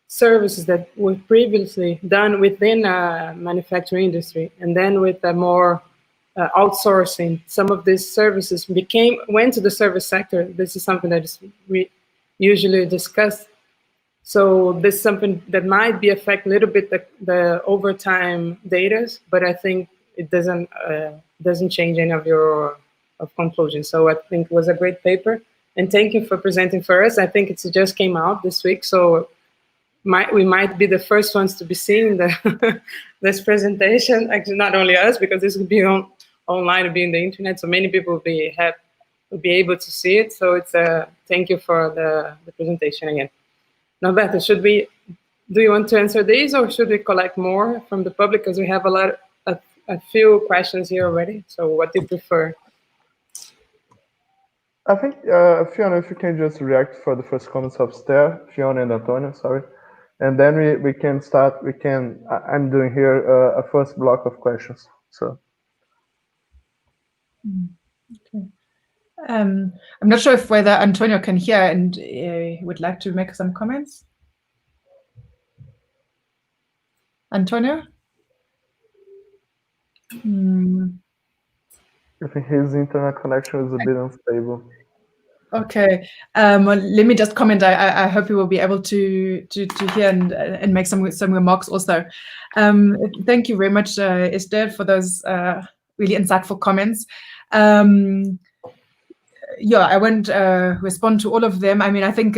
services that were previously done within a manufacturing industry, and then with a more outsourcing, some of these services went to the service sector. This is something that is usually discussed. So this is something that might affect a little bit the overtime data, but I think it doesn't change any of your conclusions. So I think it was a great paper, and thank you for presenting for us. I think it just came out this week, so we might be the first ones to be seeing this presentation. Actually, not only us, because this will be online, will be in the internet, so many people will be able to see it. So it's thank you for the presentation again. Now, Beto, do you want to answer these, or should we collect more from the public? Because we have a few questions here already. So what do you prefer? I think, Fiona, if you can just react for the first comments of Esther, Fiona and Antonio, sorry. and then we can start. I'm doing here a first block of questions. So. Okay. I'm not sure if whether Antonio can hear and would like to make some comments. Antonio? I think his internet connection is a bit unstable. Okay. Well, let me just comment. I hope you will be able to hear and make some remarks also. Thank you very much, Esther, for those really insightful comments. Yeah, I won't respond to all of them. I mean, I think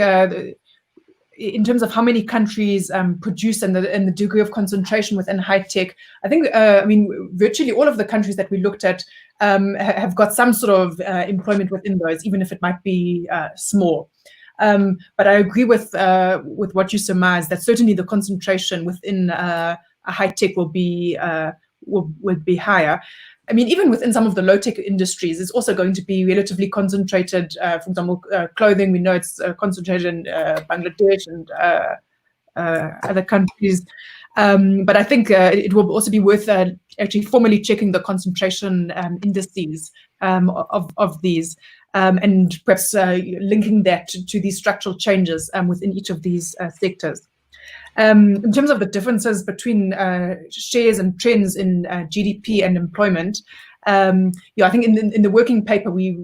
in terms of how many countries produce and the degree of concentration within high tech, I think, I mean, virtually all of the countries that we looked at have got some sort of employment within those, even if it might be small. But I agree with what you surmised, that certainly the concentration within a high tech will be higher. I mean, even within some of the low-tech industries, it's also going to be relatively concentrated. For example, clothing, we know it's concentrated in Bangladesh and other countries. But I think it will also be worth actually formally checking the concentration indices of these, and perhaps linking that to these structural changes within each of these sectors. In terms of the differences between shares and trends in GDP and employment, yeah, I think in the working paper we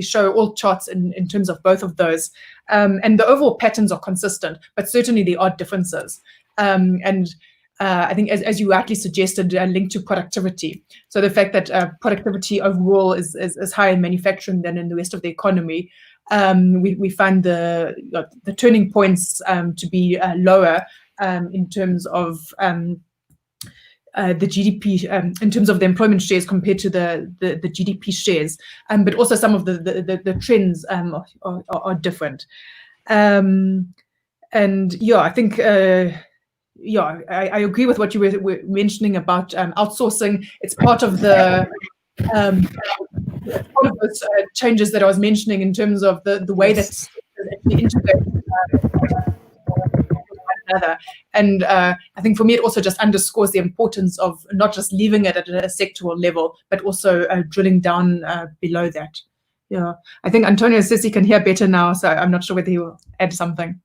show all charts in terms of both of those, and the overall patterns are consistent, but certainly there are differences. And I think, as you rightly suggested, linked to productivity. So the fact that productivity overall is higher in manufacturing than in the rest of the economy, we find the turning points to be lower in terms of the GDP, in terms of the employment shares compared to the GDP shares, but also some of the trends are different. And yeah, I think yeah, I agree with what you were mentioning about outsourcing. It's part of the part of those changes that I was mentioning in terms of the way that actually integrate another. And I think for me, it also just underscores the importance of not just leaving it at a sectoral level, but also drilling down below that. Yeah, I think Antonio says he can hear better now, so I'm not sure whether he will add something.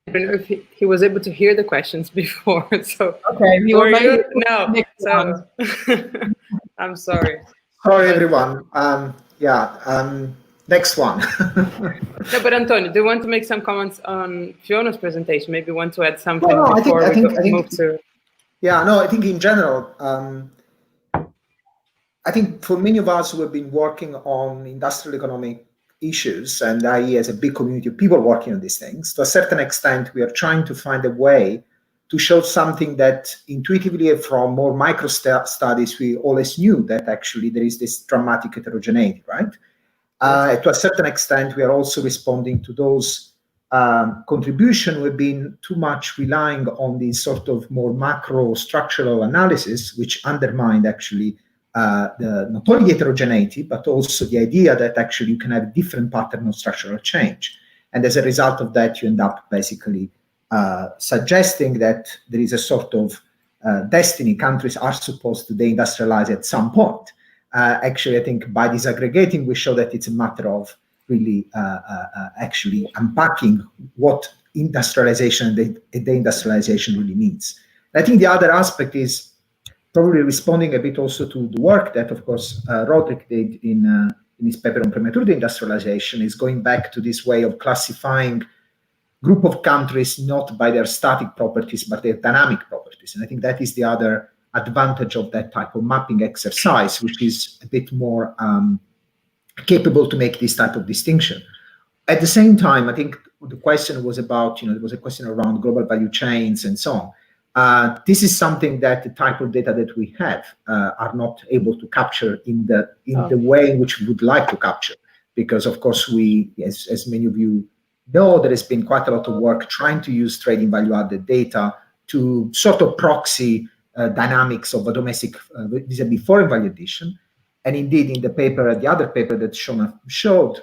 I don't know if he was able to hear the questions before, so okay, no. So I'm sorry. Sorry, everyone. Next one. No, but Antonio, do you want to make some comments on Fiona's presentation? Maybe you want to add something I think move to. Yeah, no, I think in general, I think for many of us who have been working on industrial economic issues, and IE has a big community of people working on these things, to a certain extent, we are trying to find a way to show something that intuitively from more micro studies, we always knew that actually there is this dramatic heterogeneity, right? To a certain extent, we are also responding to those contributions. We've been too much relying on these sort of more macro structural analysis, which undermined actually not only heterogeneity, but also the idea that actually you can have a different pattern of structural change. And as a result of that, you end up basically suggesting that there is a sort of destiny. Countries are supposed to deindustrialize at some point. Actually, I think by disaggregating, we show that it's a matter of really actually unpacking what industrialization and deindustrialization really means. I think the other aspect is probably responding a bit also to the work that, of course, Roderick did in his paper on premature deindustrialization, is going back to this way of classifying group of countries not by their static properties, but their dynamic properties. And I think that is the other advantage of that type of mapping exercise, which is a bit more capable to make this type of distinction. At the same time, I think the question was about, there was a question around global value chains and so on. This is something that the type of data that we have are not able to capture in the way in which we would like to capture, because of course we, as many of you know, there has been quite a lot of work trying to use trading value-added data to sort of proxy dynamics of a domestic vis-a-vis foreign value addition. And indeed, in the paper, the other paper that Fiona showed,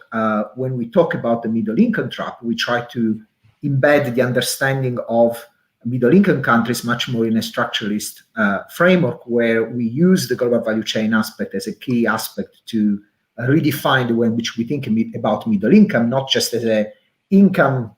when we talk about the middle income trap, we try to embed the understanding of middle-income countries much more in a structuralist framework, where we use the global value chain aspect as a key aspect to redefine the way in which we think about middle income, not just as a income,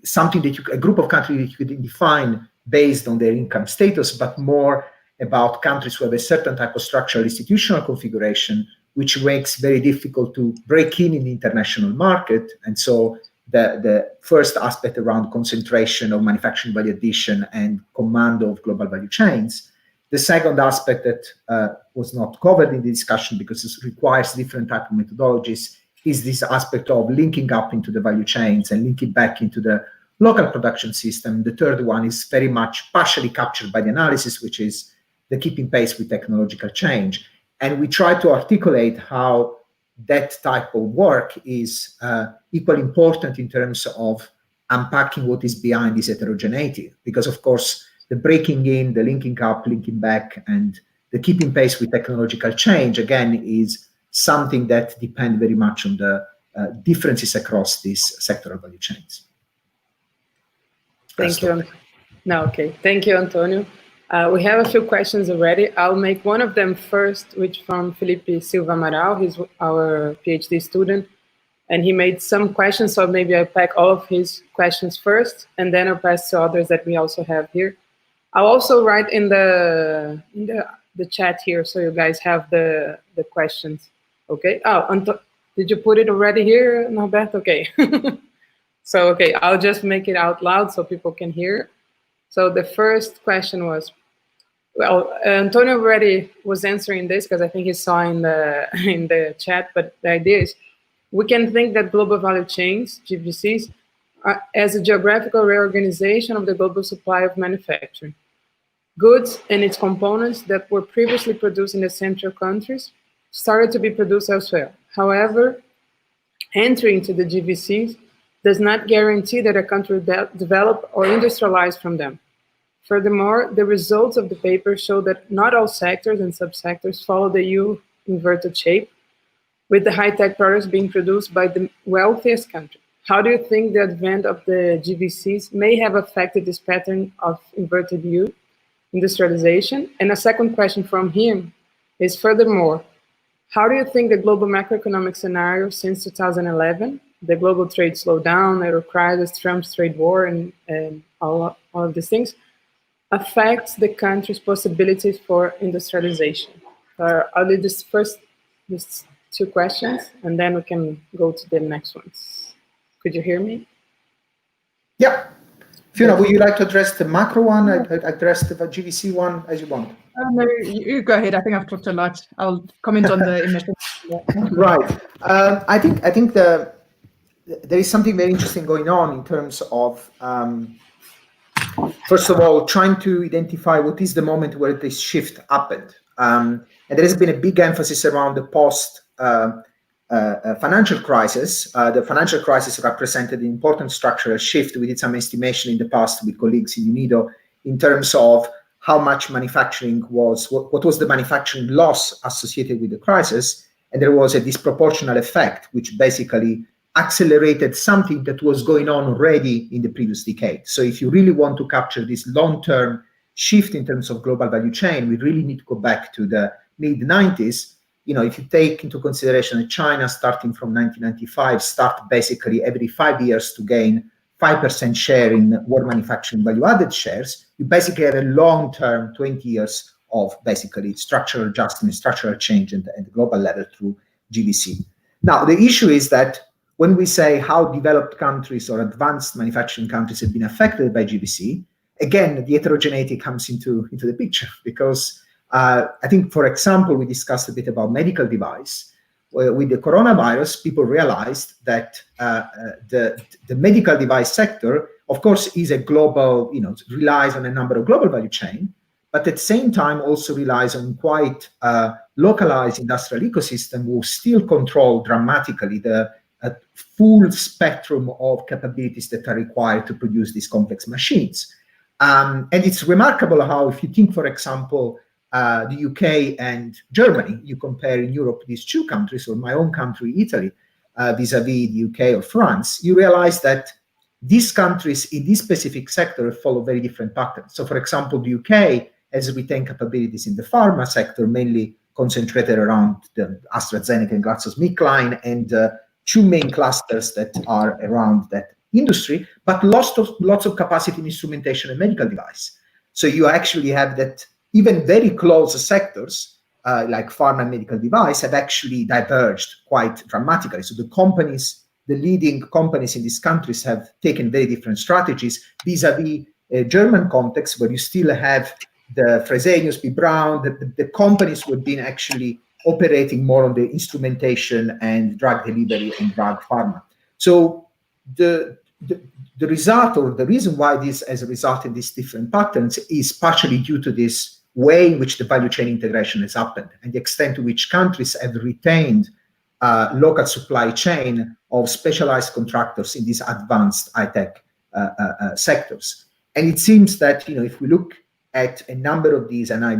something that a group of countries that you can define based on their income status, but more about countries who have a certain type of structural institutional configuration, which makes very difficult to break in the international market. And so the first aspect around concentration of manufacturing value addition and command of global value chains. The second aspect that was not covered in the discussion because it requires different type of methodologies is this aspect of linking up into the value chains and linking back into the local production system. The third one is very much partially captured by the analysis, which is the keeping pace with technological change. And we try to articulate how that type of work is equally important in terms of unpacking what is behind this heterogeneity. Because, of course, the breaking in, the linking up, linking back, and the keeping pace with technological change, again, is something that depends very much on the differences across these sectoral value chains. Thank you. No, okay. Thank you, Antonio. We have a few questions already. I'll make one of them first, which from Felipe Silva Amaral. He's our PhD student, and he made some questions, so maybe I'll pack all of his questions first, and then I'll pass to others that we also have here. I'll also write in the chat here, so you guys have the questions. Okay. Oh, did you put it already here, Norberto? Okay. So, okay, I'll just make it out loud so people can hear. So the first question was, well, Antonio already was answering this because I think he saw in the chat, but the idea is we can think that global value chains, GVCs, are as a geographical reorganization of the global supply of manufacturing. Goods and its components that were previously produced in the central countries started to be produced elsewhere. However, entry into the GVCs does not guarantee that a country will develop or industrialize from them. Furthermore, the results of the paper show that not all sectors and subsectors follow the U inverted shape, with the high-tech products being produced by the wealthiest country. How do you think the advent of the GVCs may have affected this pattern of inverted U industrialization? And a second question from him is, furthermore, how do you think the global macroeconomic scenario since 2011, the global trade slowdown, euro crisis, Trump's trade war, and all of these things, affects the country's possibilities for industrialization? I'll do this first, these two questions, and then we can go to the next ones. Could you hear me? Yeah. Fiona, would you like to address the macro one? I address the GVC one as you want. No, you go ahead. I think I've talked a lot. I'll comment on the emissions. Right. I think there is something very interesting going on in terms of, first of all, trying to identify what is the moment where this shift happened. And there has been a big emphasis around the post-financial crisis. The financial crisis represented an important structural shift. We did some estimation in the past with colleagues in UNIDO in terms of how much manufacturing was, what was the manufacturing loss associated with the crisis. And there was a disproportional effect, which basically accelerated something that was going on already in the previous decade. So if you really want to capture this long-term shift in terms of global value chain, we really need to go back to the mid-90s. You know, if you take into consideration that China, starting from 1995, start basically every 5 years to gain 5% share in world manufacturing value-added shares, you basically have a long-term 20 years of basically structural adjustment, structural change at the global level through GVC. Now, the issue is that when we say how developed countries or advanced manufacturing countries have been affected by GVC, again, the heterogeneity comes into the picture, because I think, for example, we discussed a bit about medical device. With the coronavirus, people realized that the medical device sector, of course, is a global, relies on a number of global value chain, but at the same time also relies on quite localized industrial ecosystem who still control dramatically the full spectrum of capabilities that are required to produce these complex machines. And it's remarkable how, if you think, for example, the UK and Germany, you compare in Europe these two countries, or my own country, Italy, vis-a-vis the UK or France, you realize that these countries in this specific sector follow very different patterns. So, for example, the UK has retained capabilities in the pharma sector, mainly concentrated around the AstraZeneca and GlaxoSmithKline, and two main clusters that are around that industry, but lots of capacity in instrumentation and medical device. So you actually have that even very close sectors, like pharma and medical device, have actually diverged quite dramatically. So the leading companies in these countries have taken very different strategies vis-a-vis a German context, where you still have the Fresenius, B. Braun, the companies who have been actually operating more on the instrumentation and drug delivery and drug pharma. So the result, or the reason why this has resulted in these different patterns, is partially due to this way in which the value chain integration has happened and the extent to which countries have retained local supply chain of specialized contractors in these advanced high-tech sectors. And it seems that, if we look at a number of these, and I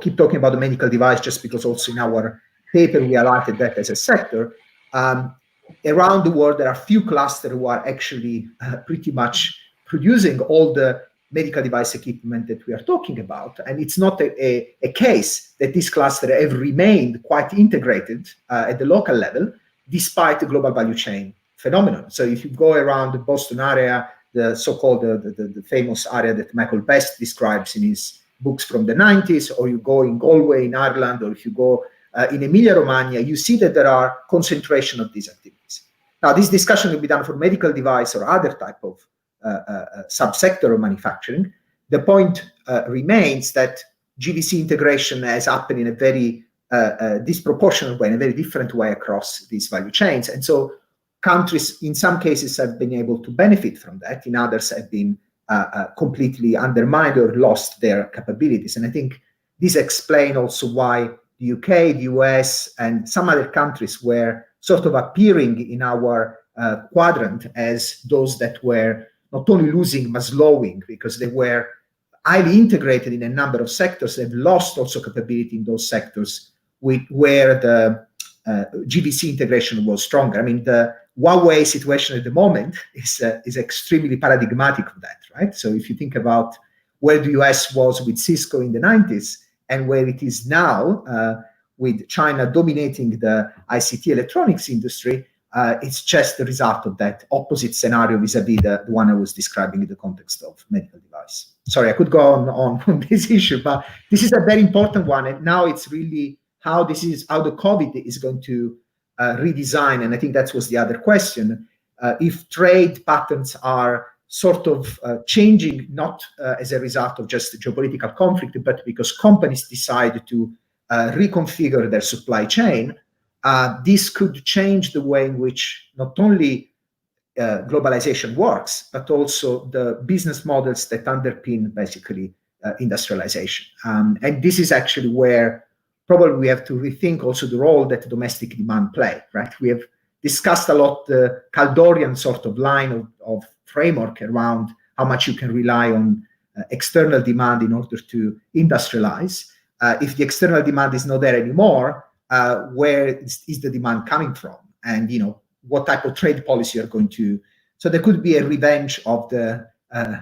keep talking about the medical device just because also in our paper we highlighted that as a sector, around the world there are few clusters who are actually pretty much producing all the medical device equipment that we are talking about. And it's not a case that this cluster have remained quite integrated at the local level, despite the global value chain phenomenon. So if you go around the Boston area, the so-called the famous area that Michael Best describes in his books from the 90s, or you go in Galway in Ireland, or if you go in Emilia-Romagna, you see that there are concentration of these activities. Now, this discussion will be done for medical device or other type of subsector of manufacturing. The point remains that GVC integration has happened in a very disproportionate way, in a very different way across these value chains. And so countries, in some cases, have been able to benefit from that. In others, have been completely undermined or lost their capabilities. And I think this explains also why the UK, the US, and some other countries were sort of appearing in our quadrant as those that were not only losing, but slowing, because they were highly integrated in a number of sectors. They've lost also capability in those sectors where the GVC integration was stronger. I mean, the Huawei situation at the moment is extremely paradigmatic of that, right? So if you think about where the US was with Cisco in the 90s and where it is now with China dominating the ICT electronics industry, it's just the result of that opposite scenario vis-a-vis the one I was describing in the context of medical device. Sorry, I could go on this issue, but this is a very important one. And now it's really how the COVID is going to redesign. And I think that was the other question. If trade patterns are sort of changing, not as a result of just geopolitical conflict, but because companies decide to reconfigure their supply chain, this could change the way in which not only globalization works, but also the business models that underpin basically industrialization. And this is actually where probably we have to rethink also the role that domestic demand play, right? We have discussed a lot the Kaldorian sort of line of framework around how much you can rely on external demand in order to industrialize. If the external demand is not there anymore, where is the demand coming from? And, what type of trade policy you're going to... So there could be a revenge of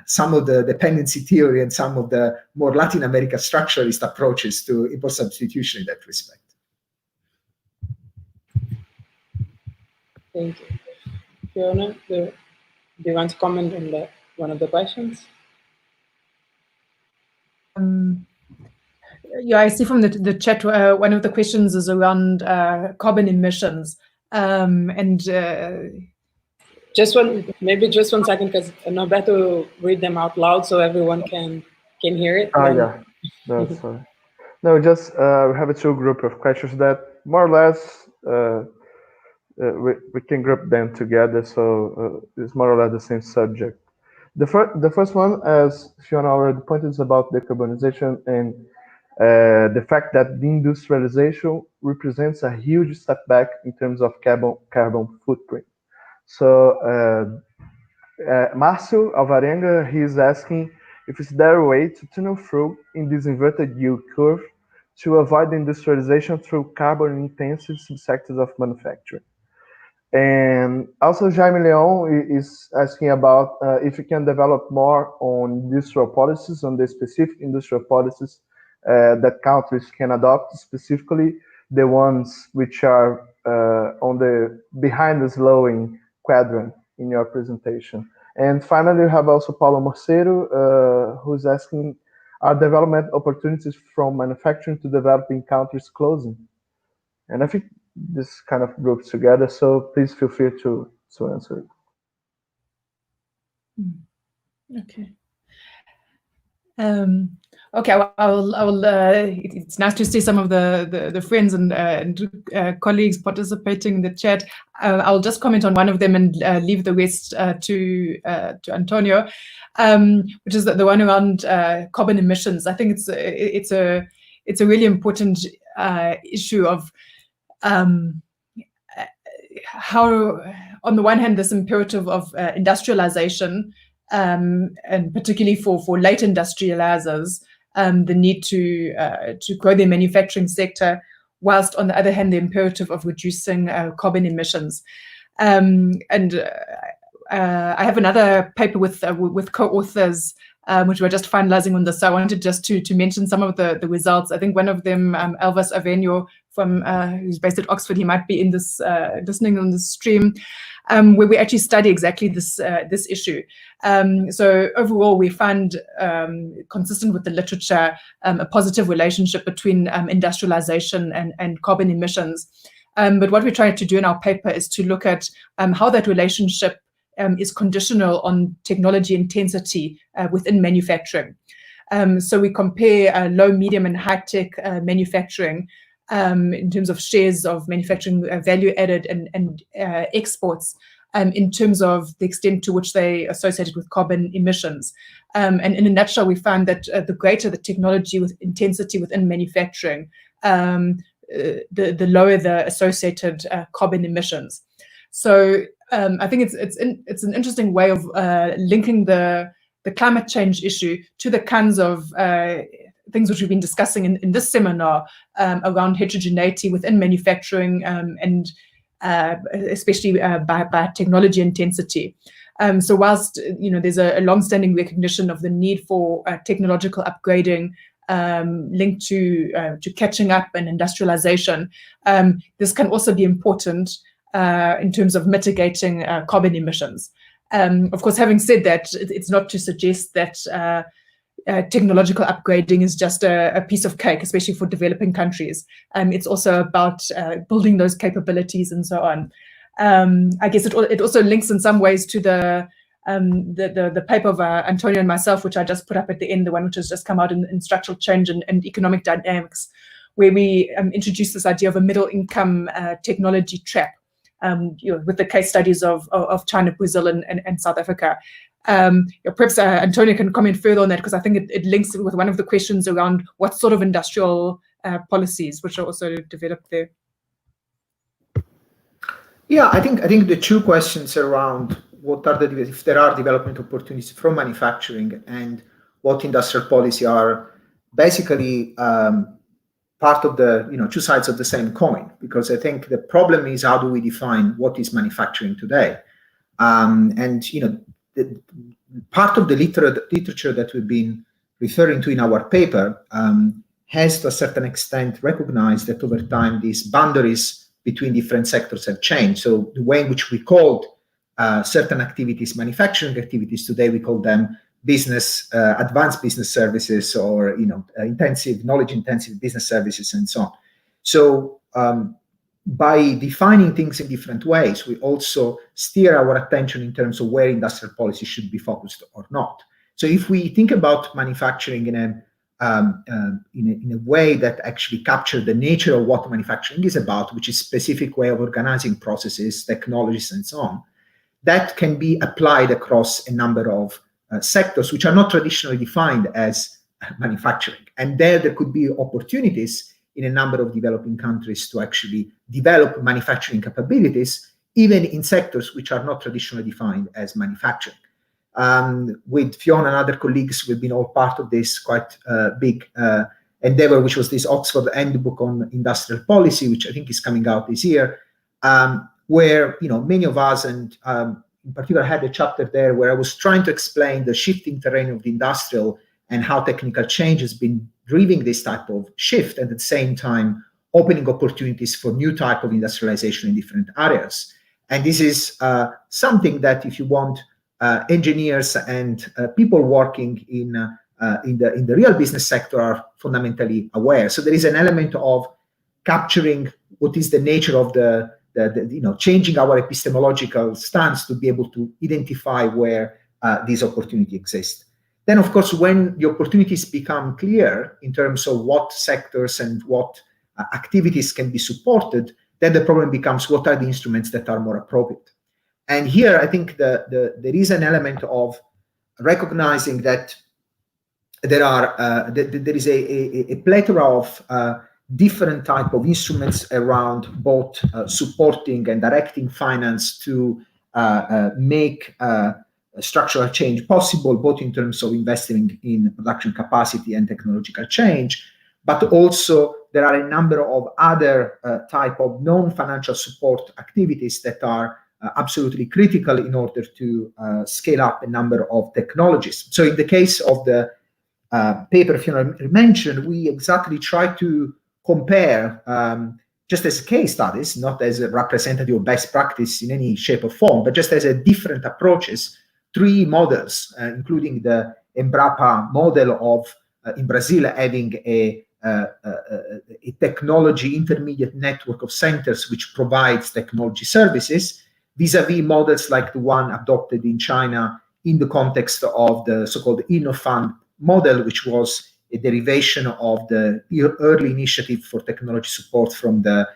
some of the dependency theory and some of the more Latin America structuralist approaches to import substitution in that respect. Thank you. Fiona, do you want to comment on one of the questions? Yeah, I see from the chat, one of the questions is around carbon emissions. Maybe just one second, because I'm better to read them out loud so everyone can hear it. Yeah, that's fine. No, just we have a two group of questions that more or less we can group them together, so it's more or less the same subject. The first one, as Fiona already pointed, is about decarbonization and the fact that deindustrialization represents a huge step back in terms of carbon footprint. So Márcio Alvarenga, he's asking if is there a way to tunnel through in this inverted yield curve to avoid industrialization through carbon-intensive subsectors of manufacturing. And also Jaime Leon is asking about if you can develop more on industrial policies, on the specific industrial policies that countries can adopt, specifically the ones which are on the behind the slowing quadrant in your presentation. And finally, we have also Paulo Morceiro, who's asking, are development opportunities from manufacturing to developing countries closing? And I think this kind of groups together, so please feel free to answer it. Okay. Okay, I will. It's nice to see some of the friends and colleagues participating in the chat. I'll just comment on one of them and leave the rest to Antonio, which is the one around carbon emissions. I think it's a really important issue of how, on the one hand, this imperative of industrialization, and particularly for late industrializers, the need to grow their manufacturing sector, whilst on the other hand, the imperative of reducing carbon emissions. And I have another paper with co-authors, which we're just finalizing on this. So I wanted just to mention some of the results. I think one of them, Elvis Avenio, from who's based at Oxford, he might be in this listening on the stream, where we actually study exactly this issue. So overall, we find, consistent with the literature, a positive relationship between industrialization and carbon emissions. But what we tried to do in our paper is to look at how that relationship is conditional on technology intensity within manufacturing. So we compare low, medium, and high-tech manufacturing in terms of shares of manufacturing value added and exports, in terms of the extent to which they are associated with carbon emissions. And in a nutshell, we found that the greater the technology with intensity within manufacturing, the lower the associated carbon emissions. So I think it's an interesting way of linking the climate change issue to the kinds of things which we've been discussing in this seminar around heterogeneity within manufacturing, and especially by technology intensity. So whilst there's a long-standing recognition of the need for technological upgrading linked to catching up and industrialization, this can also be important in terms of mitigating carbon emissions. Of course, having said that, it's not to suggest that technological upgrading is just a piece of cake, especially for developing countries. It's also about building those capabilities and so on. I guess it also links in some ways to the paper of Antonio and myself, which I just put up at the end, the one which has just come out in Structural Change and Economic Dynamics, where we introduced this idea of a middle income technology trap, with the case studies of China, Brazil, and South Africa. Perhaps Antonio can comment further on that, because I think it links with one of the questions around what sort of industrial policies which are also developed there. Yeah, I think the two questions around what are if there are development opportunities from manufacturing and what industrial policy are basically part of the two sides of the same coin, because I think the problem is, how do we define what is manufacturing today? The part of the literature that we've been referring to in our paper has to a certain extent recognized that over time these boundaries between different sectors have changed. So the way in which we called certain activities manufacturing activities, today we call them advanced business services, or knowledge intensive business services, and so on. So by defining things in different ways, we also steer our attention in terms of where industrial policy should be focused or not. So if we think about manufacturing in a way that actually captures the nature of what manufacturing is about, which is a specific way of organizing processes, technologies, and so on, that can be applied across a number of sectors which are not traditionally defined as manufacturing. And there could be opportunities in a number of developing countries to actually develop manufacturing capabilities, even in sectors which are not traditionally defined as manufacturing. With Fiona and other colleagues, we've been all part of this quite big endeavor, which was this Oxford Handbook on Industrial Policy, which I think is coming out this year, where many of us, and in particular, I had a chapter there where I was trying to explain the shifting terrain of the industrial and how technical change has been driving this type of shift, and at the same time opening opportunities for new type of industrialization in different areas. And this is something that, if you want, engineers and people working in the real business sector are fundamentally aware. So there is an element of capturing what is the nature of the changing our epistemological stance to be able to identify where these opportunities exist. Then, of course, when the opportunities become clear in terms of what sectors and what activities can be supported, then the problem becomes what are the instruments that are more appropriate. And here, I think there is an element of recognizing that there is a plethora of different type of instruments around both supporting and directing finance to make structural change possible, both in terms of investing in production capacity and technological change, but also there are a number of other type of non-financial support activities that are absolutely critical in order to scale up a number of technologies. So in the case of the paper Fiona mentioned, we exactly try to compare, just as case studies, not as a representative of best practice in any shape or form, but just as a different approaches, 3 models, including the Embrapa model of, in Brazil, having a technology intermediate network of centers which provides technology services, vis-a-vis models like the one adopted in China in the context of the so-called InnoFund model, which was a derivation of the early initiative for technology support from the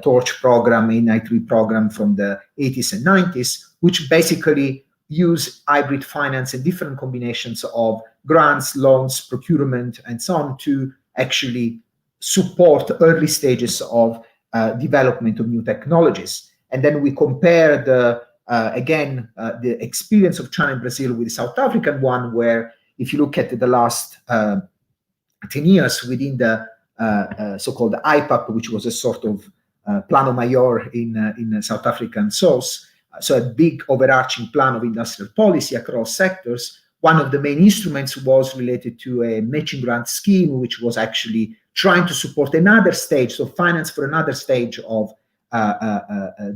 Torch program, in-I3 program from the 80s and 90s, which basically use hybrid finance and different combinations of grants, loans, procurement, and so on to actually support early stages of development of new technologies. And then we compare the experience of China and Brazil with the South African one, where if you look at the last 10 years within the so-called IPAP, which was a sort of Plano Mayor in South African source, so a big overarching plan of industrial policy across sectors, one of the main instruments was related to a matching grant scheme, which was actually trying to support another stage, so finance for another stage of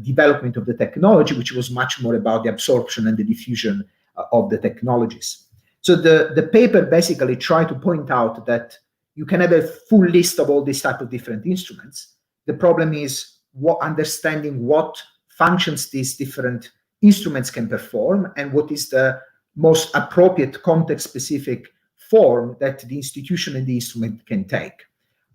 development of the technology, which was much more about the absorption and the diffusion of the technologies. So the paper basically tried to point out that you can have a full list of all these type of different instruments. The problem is understanding what functions these different instruments can perform and what is the most appropriate context-specific form that the institution and the instrument can take.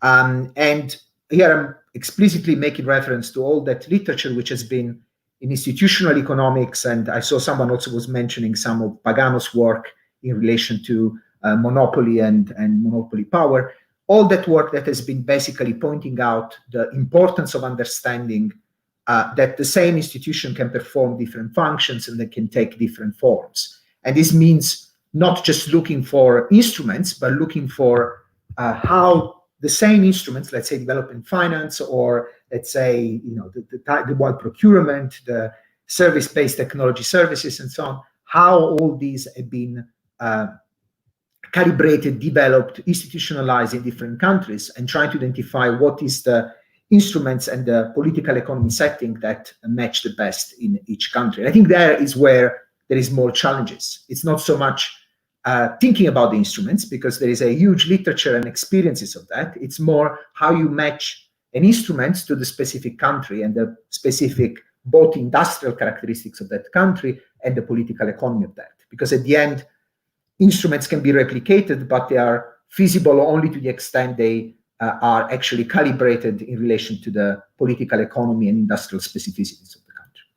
And here I'm explicitly making reference to all that literature which has been in institutional economics, and I saw someone also was mentioning some of Pagano's work in relation to monopoly and monopoly power. All that work that has been basically pointing out the importance of understanding that the same institution can perform different functions and they can take different forms. And this means not just looking for instruments, but looking for how the same instruments, let's say development finance, or let's say the wide procurement, the service-based technology services, and so on, how all these have been calibrated, developed, institutionalized in different countries, and trying to identify what is the instruments and the political economy setting that match the best in each country. And I think there is where there is more challenges. It's not so much thinking about the instruments, because there is a huge literature and experiences of that. It's more how you match an instrument to the specific country and the specific both industrial characteristics of that country and the political economy of that. Because at the end, instruments can be replicated, but they are feasible only to the extent they are actually calibrated in relation to the political economy and industrial specificities of the country.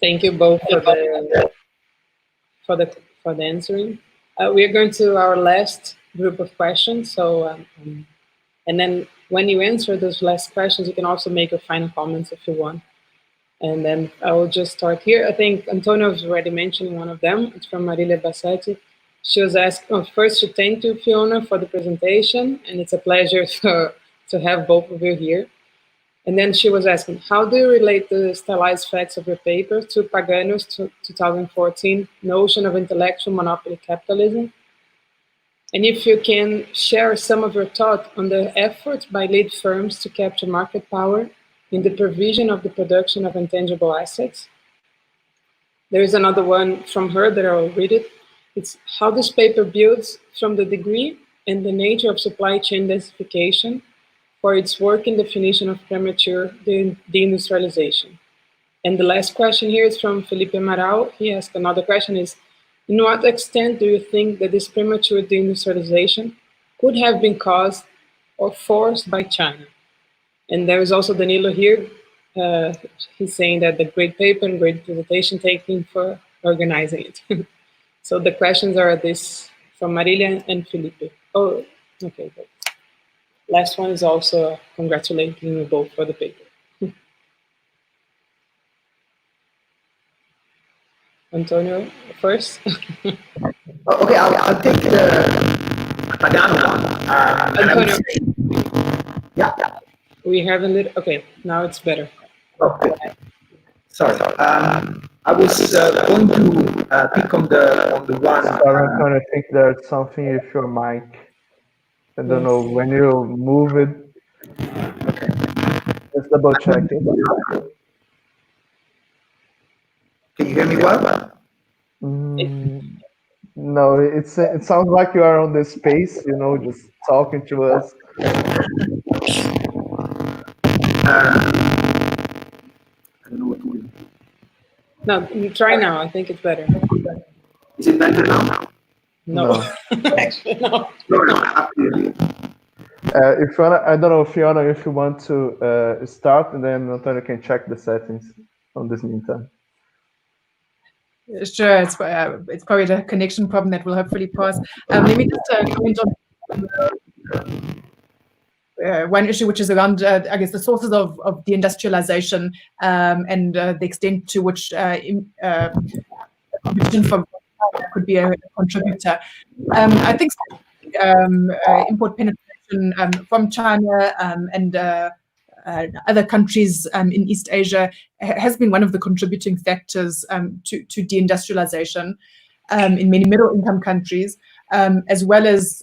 Thank you both for the answering. We are going to our last group of questions. So, and then when you answer those last questions, you can also make your final comments if you want. And then I will just start here. I think Antonio was already mentioning one of them. It's from Marilia Bassetti. She was asked, first to thank you, Fiona, for the presentation. And it's a pleasure to have both of you here. And then she was asking, how do you relate the stylized facts of your paper to Pagano's 2014 notion of intellectual monopoly capitalism? And if you can share some of your thought on the efforts by lead firms to capture market power in the provision of the production of intangible assets. There is another one from her that I'll read it. It's how this paper builds from the degree and the nature of supply chain densification for its work in definition of premature deindustrialization. And the last question here is from Felipe Amaral. He asked another question is, in what extent do you think that this premature deindustrialization could have been caused or forced by China? And there is also Danilo here. He's saying that the great paper and great presentation, thank you for organizing it. So the questions are this from Marilia and Felipe. Oh, okay, good. Last one is also congratulating you both for the paper. Antonio first. Okay, I'll take the Pagano one. Antonio. Yeah. We have a little, okay, now it's better. Okay. Sorry. I was going to pick on the one. Sorry, Antonio, I think there's something with your mic. I don't know, when you move it, Okay. just double check it. Can you hear me well? No, it sounds like you are on the space, you know, just talking to us. I don't know what to do. No, try now. I think it's better. Is it better now? No. Actually, no. No, clearly. If Fiona, I don't know, Fiona, if you want to start, and then Antonio can check the settings on this meantime. Sure, it's probably the connection problem that will hopefully pass. Let me just comment on one issue, which is around, I guess, the sources of deindustrialization and the extent to which competition from could be a contributor. I think import penetration from China and other countries in East Asia has been one of the contributing factors to deindustrialization in many middle-income countries, as well as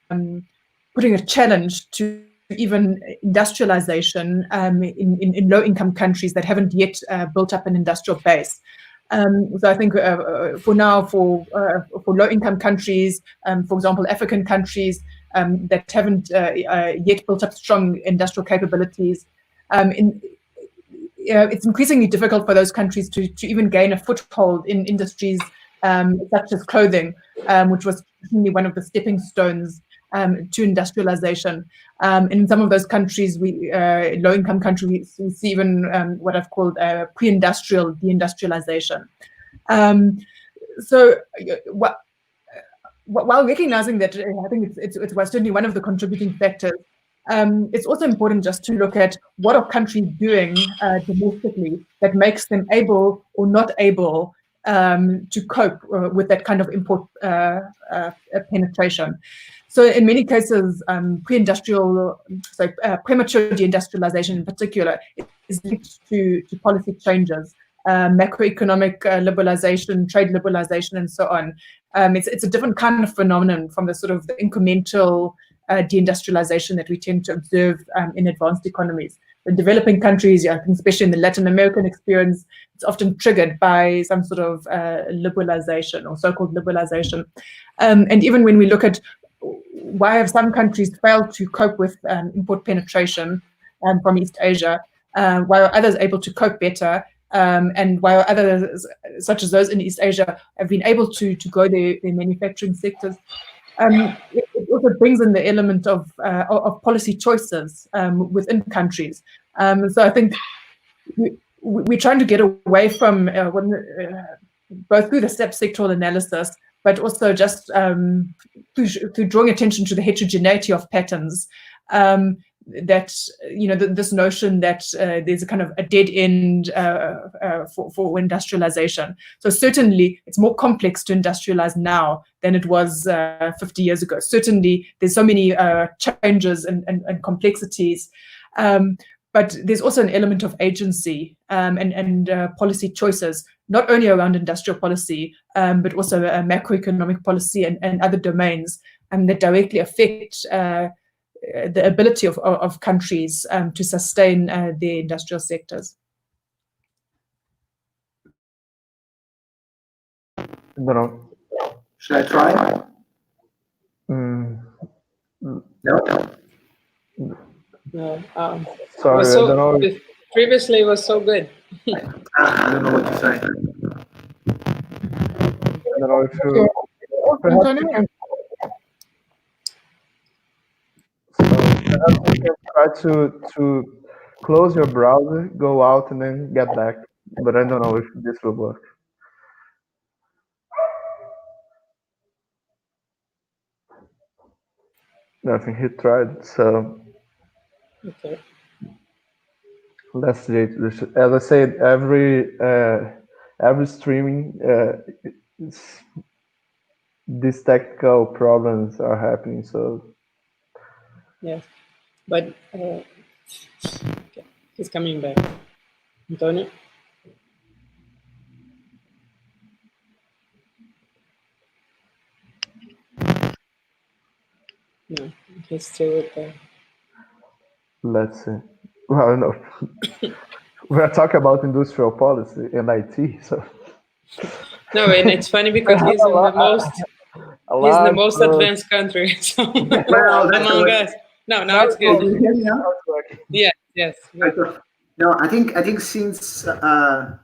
putting a challenge to even industrialization in low-income countries that haven't yet built up an industrial base. So I think for now, for low-income countries, for example, African countries that haven't yet built up strong industrial capabilities, it's increasingly difficult for those countries to even gain a foothold in industries such as clothing, which was certainly one of the stepping stones to industrialization. And in some of those countries, low-income countries, we see even what I've called pre-industrial deindustrialization. So while recognizing that, I think it was certainly one of the contributing factors, it's also important just to look at what are countries doing domestically that makes them able or not able to cope with that kind of import penetration. So in many cases, premature deindustrialization in particular is linked to policy changes, macroeconomic liberalization, trade liberalization, and so on. It's a different kind of phenomenon from the sort of the incremental deindustrialization that we tend to observe in advanced economies. In developing countries, I think especially in the Latin American experience, it's often triggered by some sort of liberalization or so-called liberalization. And even when we look at why have some countries failed to cope with import penetration from East Asia, while others are able to cope better, and while others, such as those in East Asia, have been able to grow their manufacturing sectors, it also brings in the element of policy choices within countries. So I think we're trying to get away from both through the sectoral analysis, but also just through drawing attention to the heterogeneity of patterns. That this notion that there's a kind of a dead end for industrialization. So certainly it's more complex to industrialize now than it was 50 years ago. Certainly there's so many changes and complexities, but there's also an element of agency and policy choices, not only around industrial policy, but also macroeconomic policy and other domains that directly affect the ability of countries to sustain their industrial sectors. I don't know. Should I try? No. Sorry, I don't know. Previously it was so good. I don't know what to say. I don't know if you perhaps you can try to close your browser, go out, and then get back. But I don't know if this will work. I think he tried, so Okay. let's see. As I said, every streaming, these technical problems are happening. So Yes, but okay. He's coming back. Antonio? No, he's still with the... let's see. Well, no, we're talking about industrial policy and IT. So No, and it's funny because he's in the most advanced country. So among us. No, now it's good. Yes. No, I think since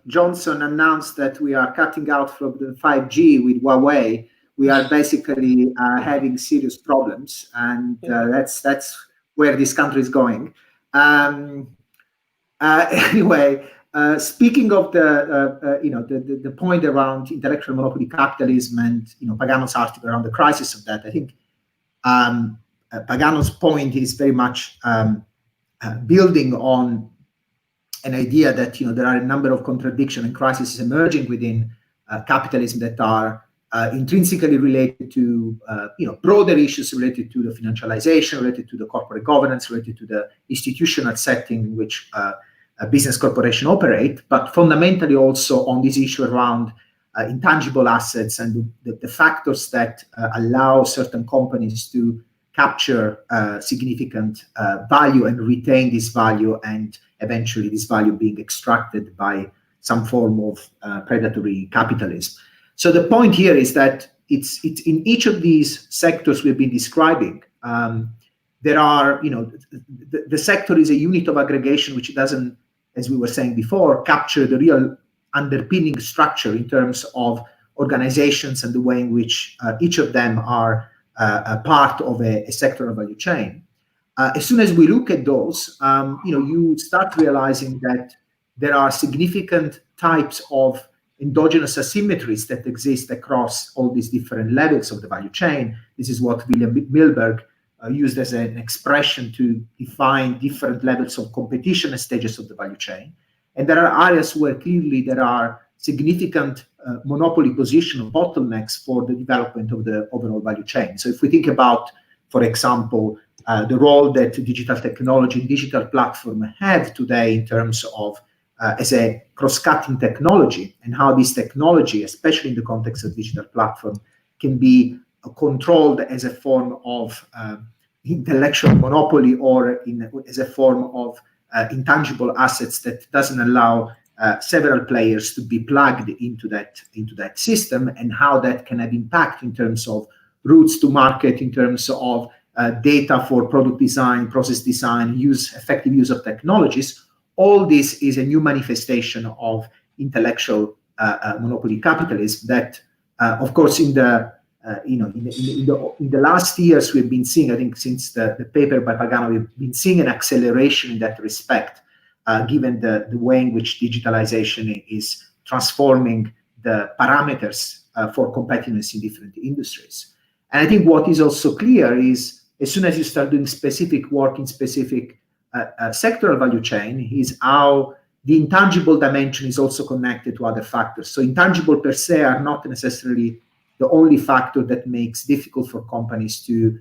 Johnson announced that we are cutting out from the 5G with Huawei, we are basically having serious problems, and that's where this country is going. Anyway, speaking of the point around intellectual monopoly capitalism and Pagano's article around the crisis of that, I think Pagano's point is very much building on an idea that there are a number of contradictions and crises emerging within capitalism that are intrinsically related to broader issues related to the financialization, related to the corporate governance, related to the institutional setting in which a business corporation operate, but fundamentally also on this issue around intangible assets and the factors that allow certain companies to capture significant value and retain this value, and eventually this value being extracted by some form of predatory capitalism. So the point here is that it's in each of these sectors we've been describing, there are, the sector is a unit of aggregation which doesn't, as we were saying before, capture the real underpinning structure in terms of organizations and the way in which each of them are a part of a sectoral value chain. As soon as we look at those, you start realizing that there are significant types of endogenous asymmetries that exist across all these different levels of the value chain. This is what William Milberg used as an expression to define different levels of competition and stages of the value chain. And there are areas where clearly there are significant monopoly position or bottlenecks for the development of the overall value chain. So if we think about, for example, the role that digital technology and digital platform have today in terms of as a cross-cutting technology, and how this technology, especially in the context of digital platform, can be controlled as a form of intellectual monopoly or as a form of intangible assets that doesn't allow several players to be plugged into that system, and how that can have impact in terms of routes to market, in terms of data for product design, process design, effective use of technologies. All this is a new manifestation of intellectual monopoly capitalism that, of course, in the last years we've been seeing, I think since the paper by Pagano, we've been seeing an acceleration in that respect, given the way in which digitalization is transforming the parameters for competitiveness in different industries. And I think what is also clear is, as soon as you start doing specific work in specific sectoral value chain, is how the intangible dimension is also connected to other factors. So intangible per se are not necessarily the only factor that makes difficult for companies to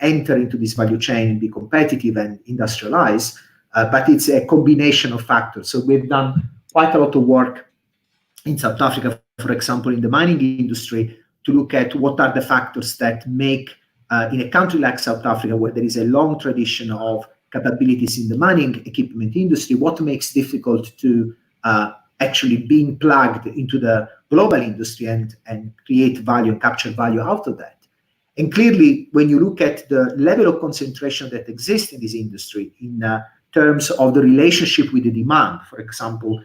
enter into this value chain and be competitive and industrialize. but it's a combination of factors. So we've done quite a lot of work in South Africa, for example, in the mining industry, to look at what are the factors that make, in a country like South Africa, where there is a long tradition of capabilities in the mining equipment industry, what makes difficult to actually being plugged into the global industry and create value and capture value out of that. And clearly, when you look at the level of concentration that exists in this industry in terms of the relationship with the demand, for example,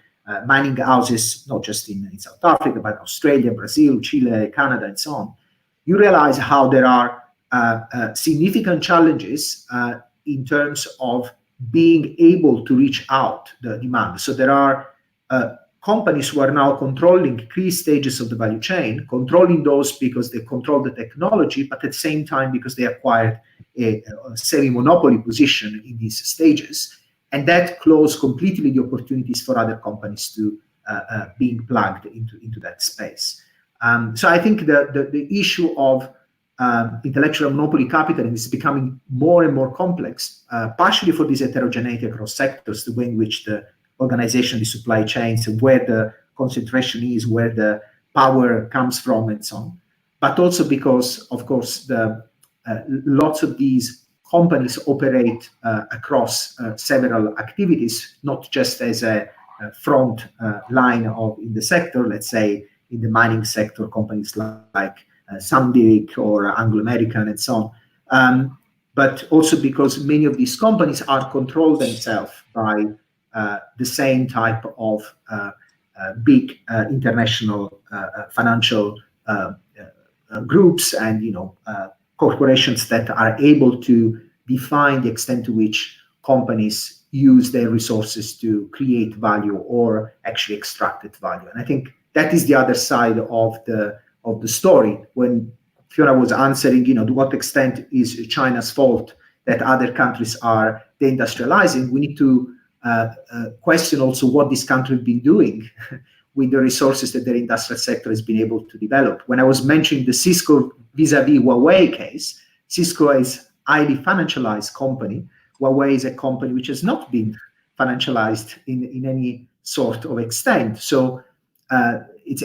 mining houses, not just in South Africa, but Australia, Brazil, Chile, Canada, and so on, you realize how there are significant challenges in terms of being able to reach out the demand. So there are companies who are now controlling key stages of the value chain, controlling those because they control the technology, but at the same time because they acquired a semi-monopoly position in these stages. And that closed completely the opportunities for other companies to being plugged into that space. So I think the issue of intellectual monopoly capital is becoming more and more complex, partially for this heterogeneity across sectors, the way in which the organization, the supply chains, and where the concentration is, where the power comes from, and so on. But also because, of course, lots of these companies operate across several activities, not just as a front line in the sector. Let's say in the mining sector, companies like Sandvik or Anglo-American and so on. But also because many of these companies are controlled themselves by the same type of big international financial groups and corporations that are able to define the extent to which companies use their resources to create value or actually extracted value. And I think that is the other side of the story. When Fiona was answering, to what extent is China's fault that other countries are deindustrializing, we need to question also what this country has been doing with the resources that their industrial sector has been able to develop. When I was mentioning the Cisco vis-a-vis Huawei case, Cisco is a highly financialized company. Huawei is a company which has not been financialized in any sort of extent. So it's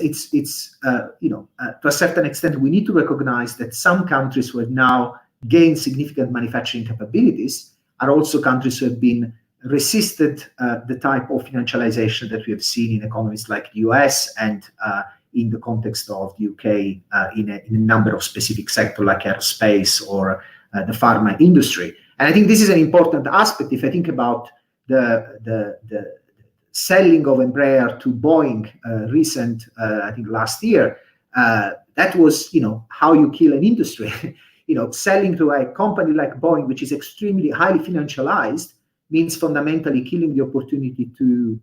to a certain extent, we need to recognize that some countries who have now gained significant manufacturing capabilities are also countries who have been resisted the type of financialization that we have seen in economies like the US and in the context of the UK in a number of specific sectors like aerospace or the pharma industry. And I think this is an important aspect. If I think about the selling of Embraer to Boeing recent, I think last year, that was, how you kill an industry. Selling to a company like Boeing, which is extremely highly financialized, means fundamentally killing the opportunity to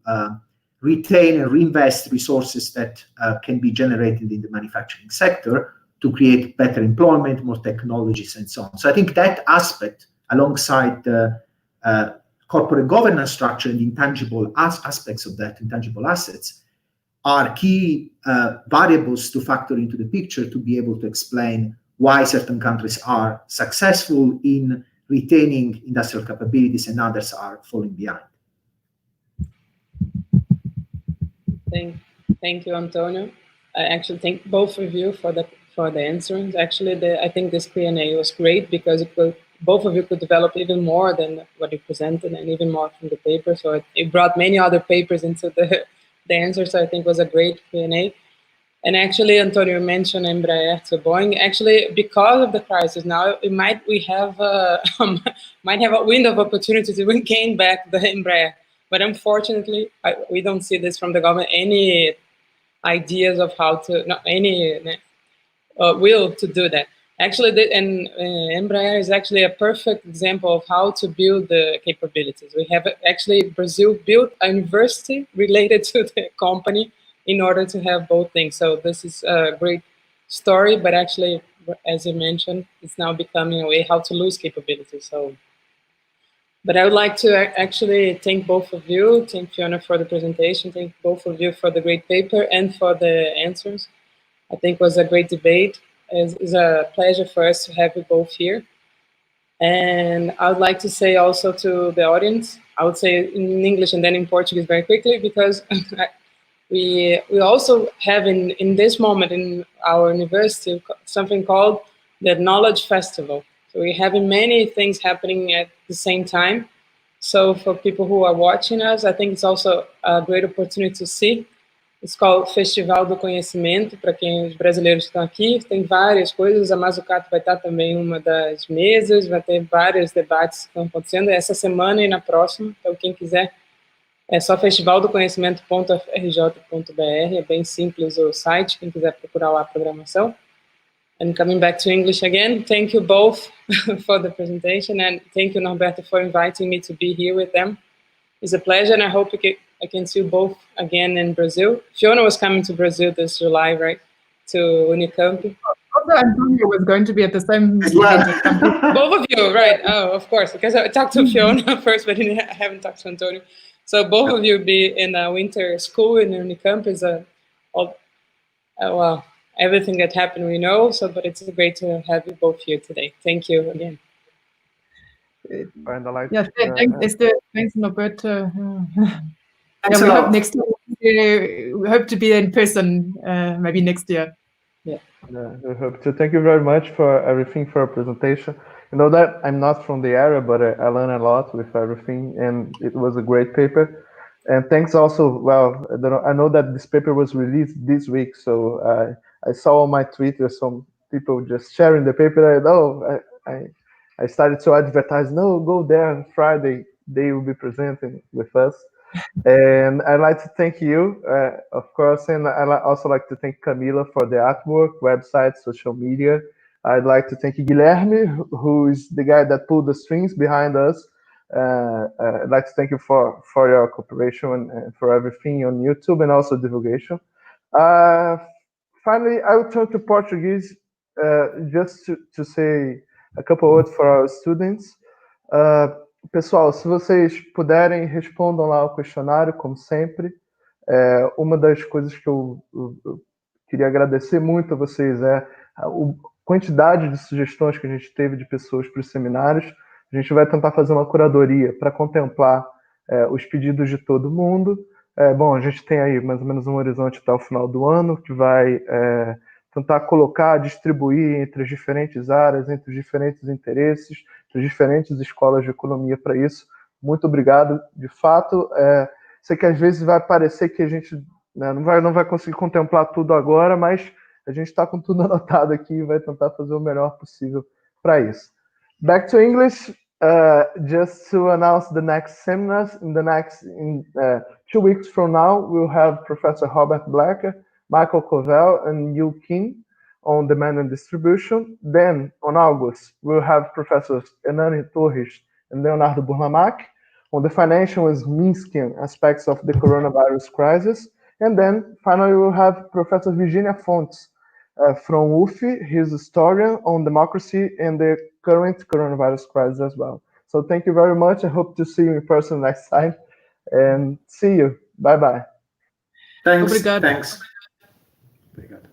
retain and reinvest resources that can be generated in the manufacturing sector to create better employment, more technologies, and so on. So I think that aspect, alongside the corporate governance structure and the intangible aspects of that, intangible assets, are key variables to factor into the picture to be able to explain why certain countries are successful in retaining industrial capabilities and others are falling behind. Thank you, Antonio. I actually thank both of you for the answers. Actually, I think this Q&A was great because both of you could develop even more than what you presented and even more from the paper. So it brought many other papers into the answers. So I think it was a great Q&A. And actually, Antonio mentioned Embraer to Boeing. Actually, because of the crisis now, might have a window of opportunity to regain back the Embraer. But unfortunately, we don't see this from the government. Any ideas of how to, any will to do that. Actually, Embraer is actually a perfect example of how to build the capabilities. We have actually Brazil built a university related to the company in order to have both things. So this is a great story, but actually, as you mentioned, it's now becoming a way how to lose capabilities. So, but I would like to actually thank both of you, thank Fiona for the presentation, thank both of you for the great paper and for the answers. I think it was a great debate. It's a pleasure for us to have you both here. And I would like to say also to the audience, I would say in English and then in Portuguese very quickly, because we also have in this moment in our university something called the Knowledge Festival. So we're having many things happening at the same time. So for people who are watching us, I think it's also a great opportunity to see. It's called Festival do Conhecimento, para quem os brasileiros estão aqui. Tem várias coisas, a Mazzucato vai estar também em uma das mesas, vai ter vários debates que estão acontecendo essa semana e na próxima. Então, quem quiser, é só festivaldoconhecimento.frj.br, é bem simples o site, quem quiser procurar lá a programação. And coming back to English again, thank you both for the presentation, and thank you, Norberto, for inviting me to be here with them. It's a pleasure, and I hope I can see you both again in Brazil. Fiona was coming to Brazil this July, right, to Unicamp. Also, Antonio was going to be at the same event. Both of you, right? Oh, of course, because I talked to Fiona first, but I haven't talked to Antonio. So both of you be in a winter school in Unicamp. Is well, everything that happened we know. So, but it's great to have you both here today. Thank you again. Thanks, Norberto. Thanks we a hope lot. next year. We hope to be in person, maybe next year. Yeah, we hope to. Thank you very much for everything, for your presentation. You know that I'm not from the area, but I learned a lot with everything, and it was a great paper. And thanks also, well, I know that this paper was released this week, so I saw on my Twitter some people just sharing the paper. I started to advertise, no, go there on Friday, they will be presenting with us. And I'd like to thank you, of course, and I'd also like to thank Camila for the artwork, website, social media. I'd like to thank Guilherme, who is the guy that pulled the strings behind us. I'd like to thank you for your cooperation and for everything on YouTube and also divulgation. Finally, I will turn to Portuguese just to say a couple words for our students. Pessoal, se vocês puderem, respondam lá o questionário, como sempre. Uma das coisas que eu queria agradecer muito a vocês é a quantidade de sugestões que a gente teve de pessoas para os seminários. A gente vai tentar fazer uma curadoria para contemplar os pedidos de todo mundo. Bom, a gente tem aí mais ou menos um horizonte até o final do ano, que vai tentar colocar, distribuir entre as diferentes áreas, entre os diferentes interesses, entre as diferentes escolas de economia para isso. Muito obrigado, de fato. Sei que às vezes vai parecer que a gente não vai conseguir contemplar tudo agora, mas a gente está com tudo anotado aqui e vai tentar fazer o melhor possível para isso. Back to English, just to announce the next seminars. In 2 weeks from now, we'll have Professor Robert Blecker, Michael Covell, and Yu Kim on demand and distribution. Then, on August, we'll have Professors Hernani Torres and Leonardo Burlamac on the financial and Minskian aspects of the coronavirus crisis. And then, finally, we'll have Professor Virginia Fontes from UFI, his historian on democracy and the current coronavirus crisis as well. So thank you very much. I hope to see you in person next time. And see you. Bye-bye. Thanks. Obrigado. Thanks. Obrigado.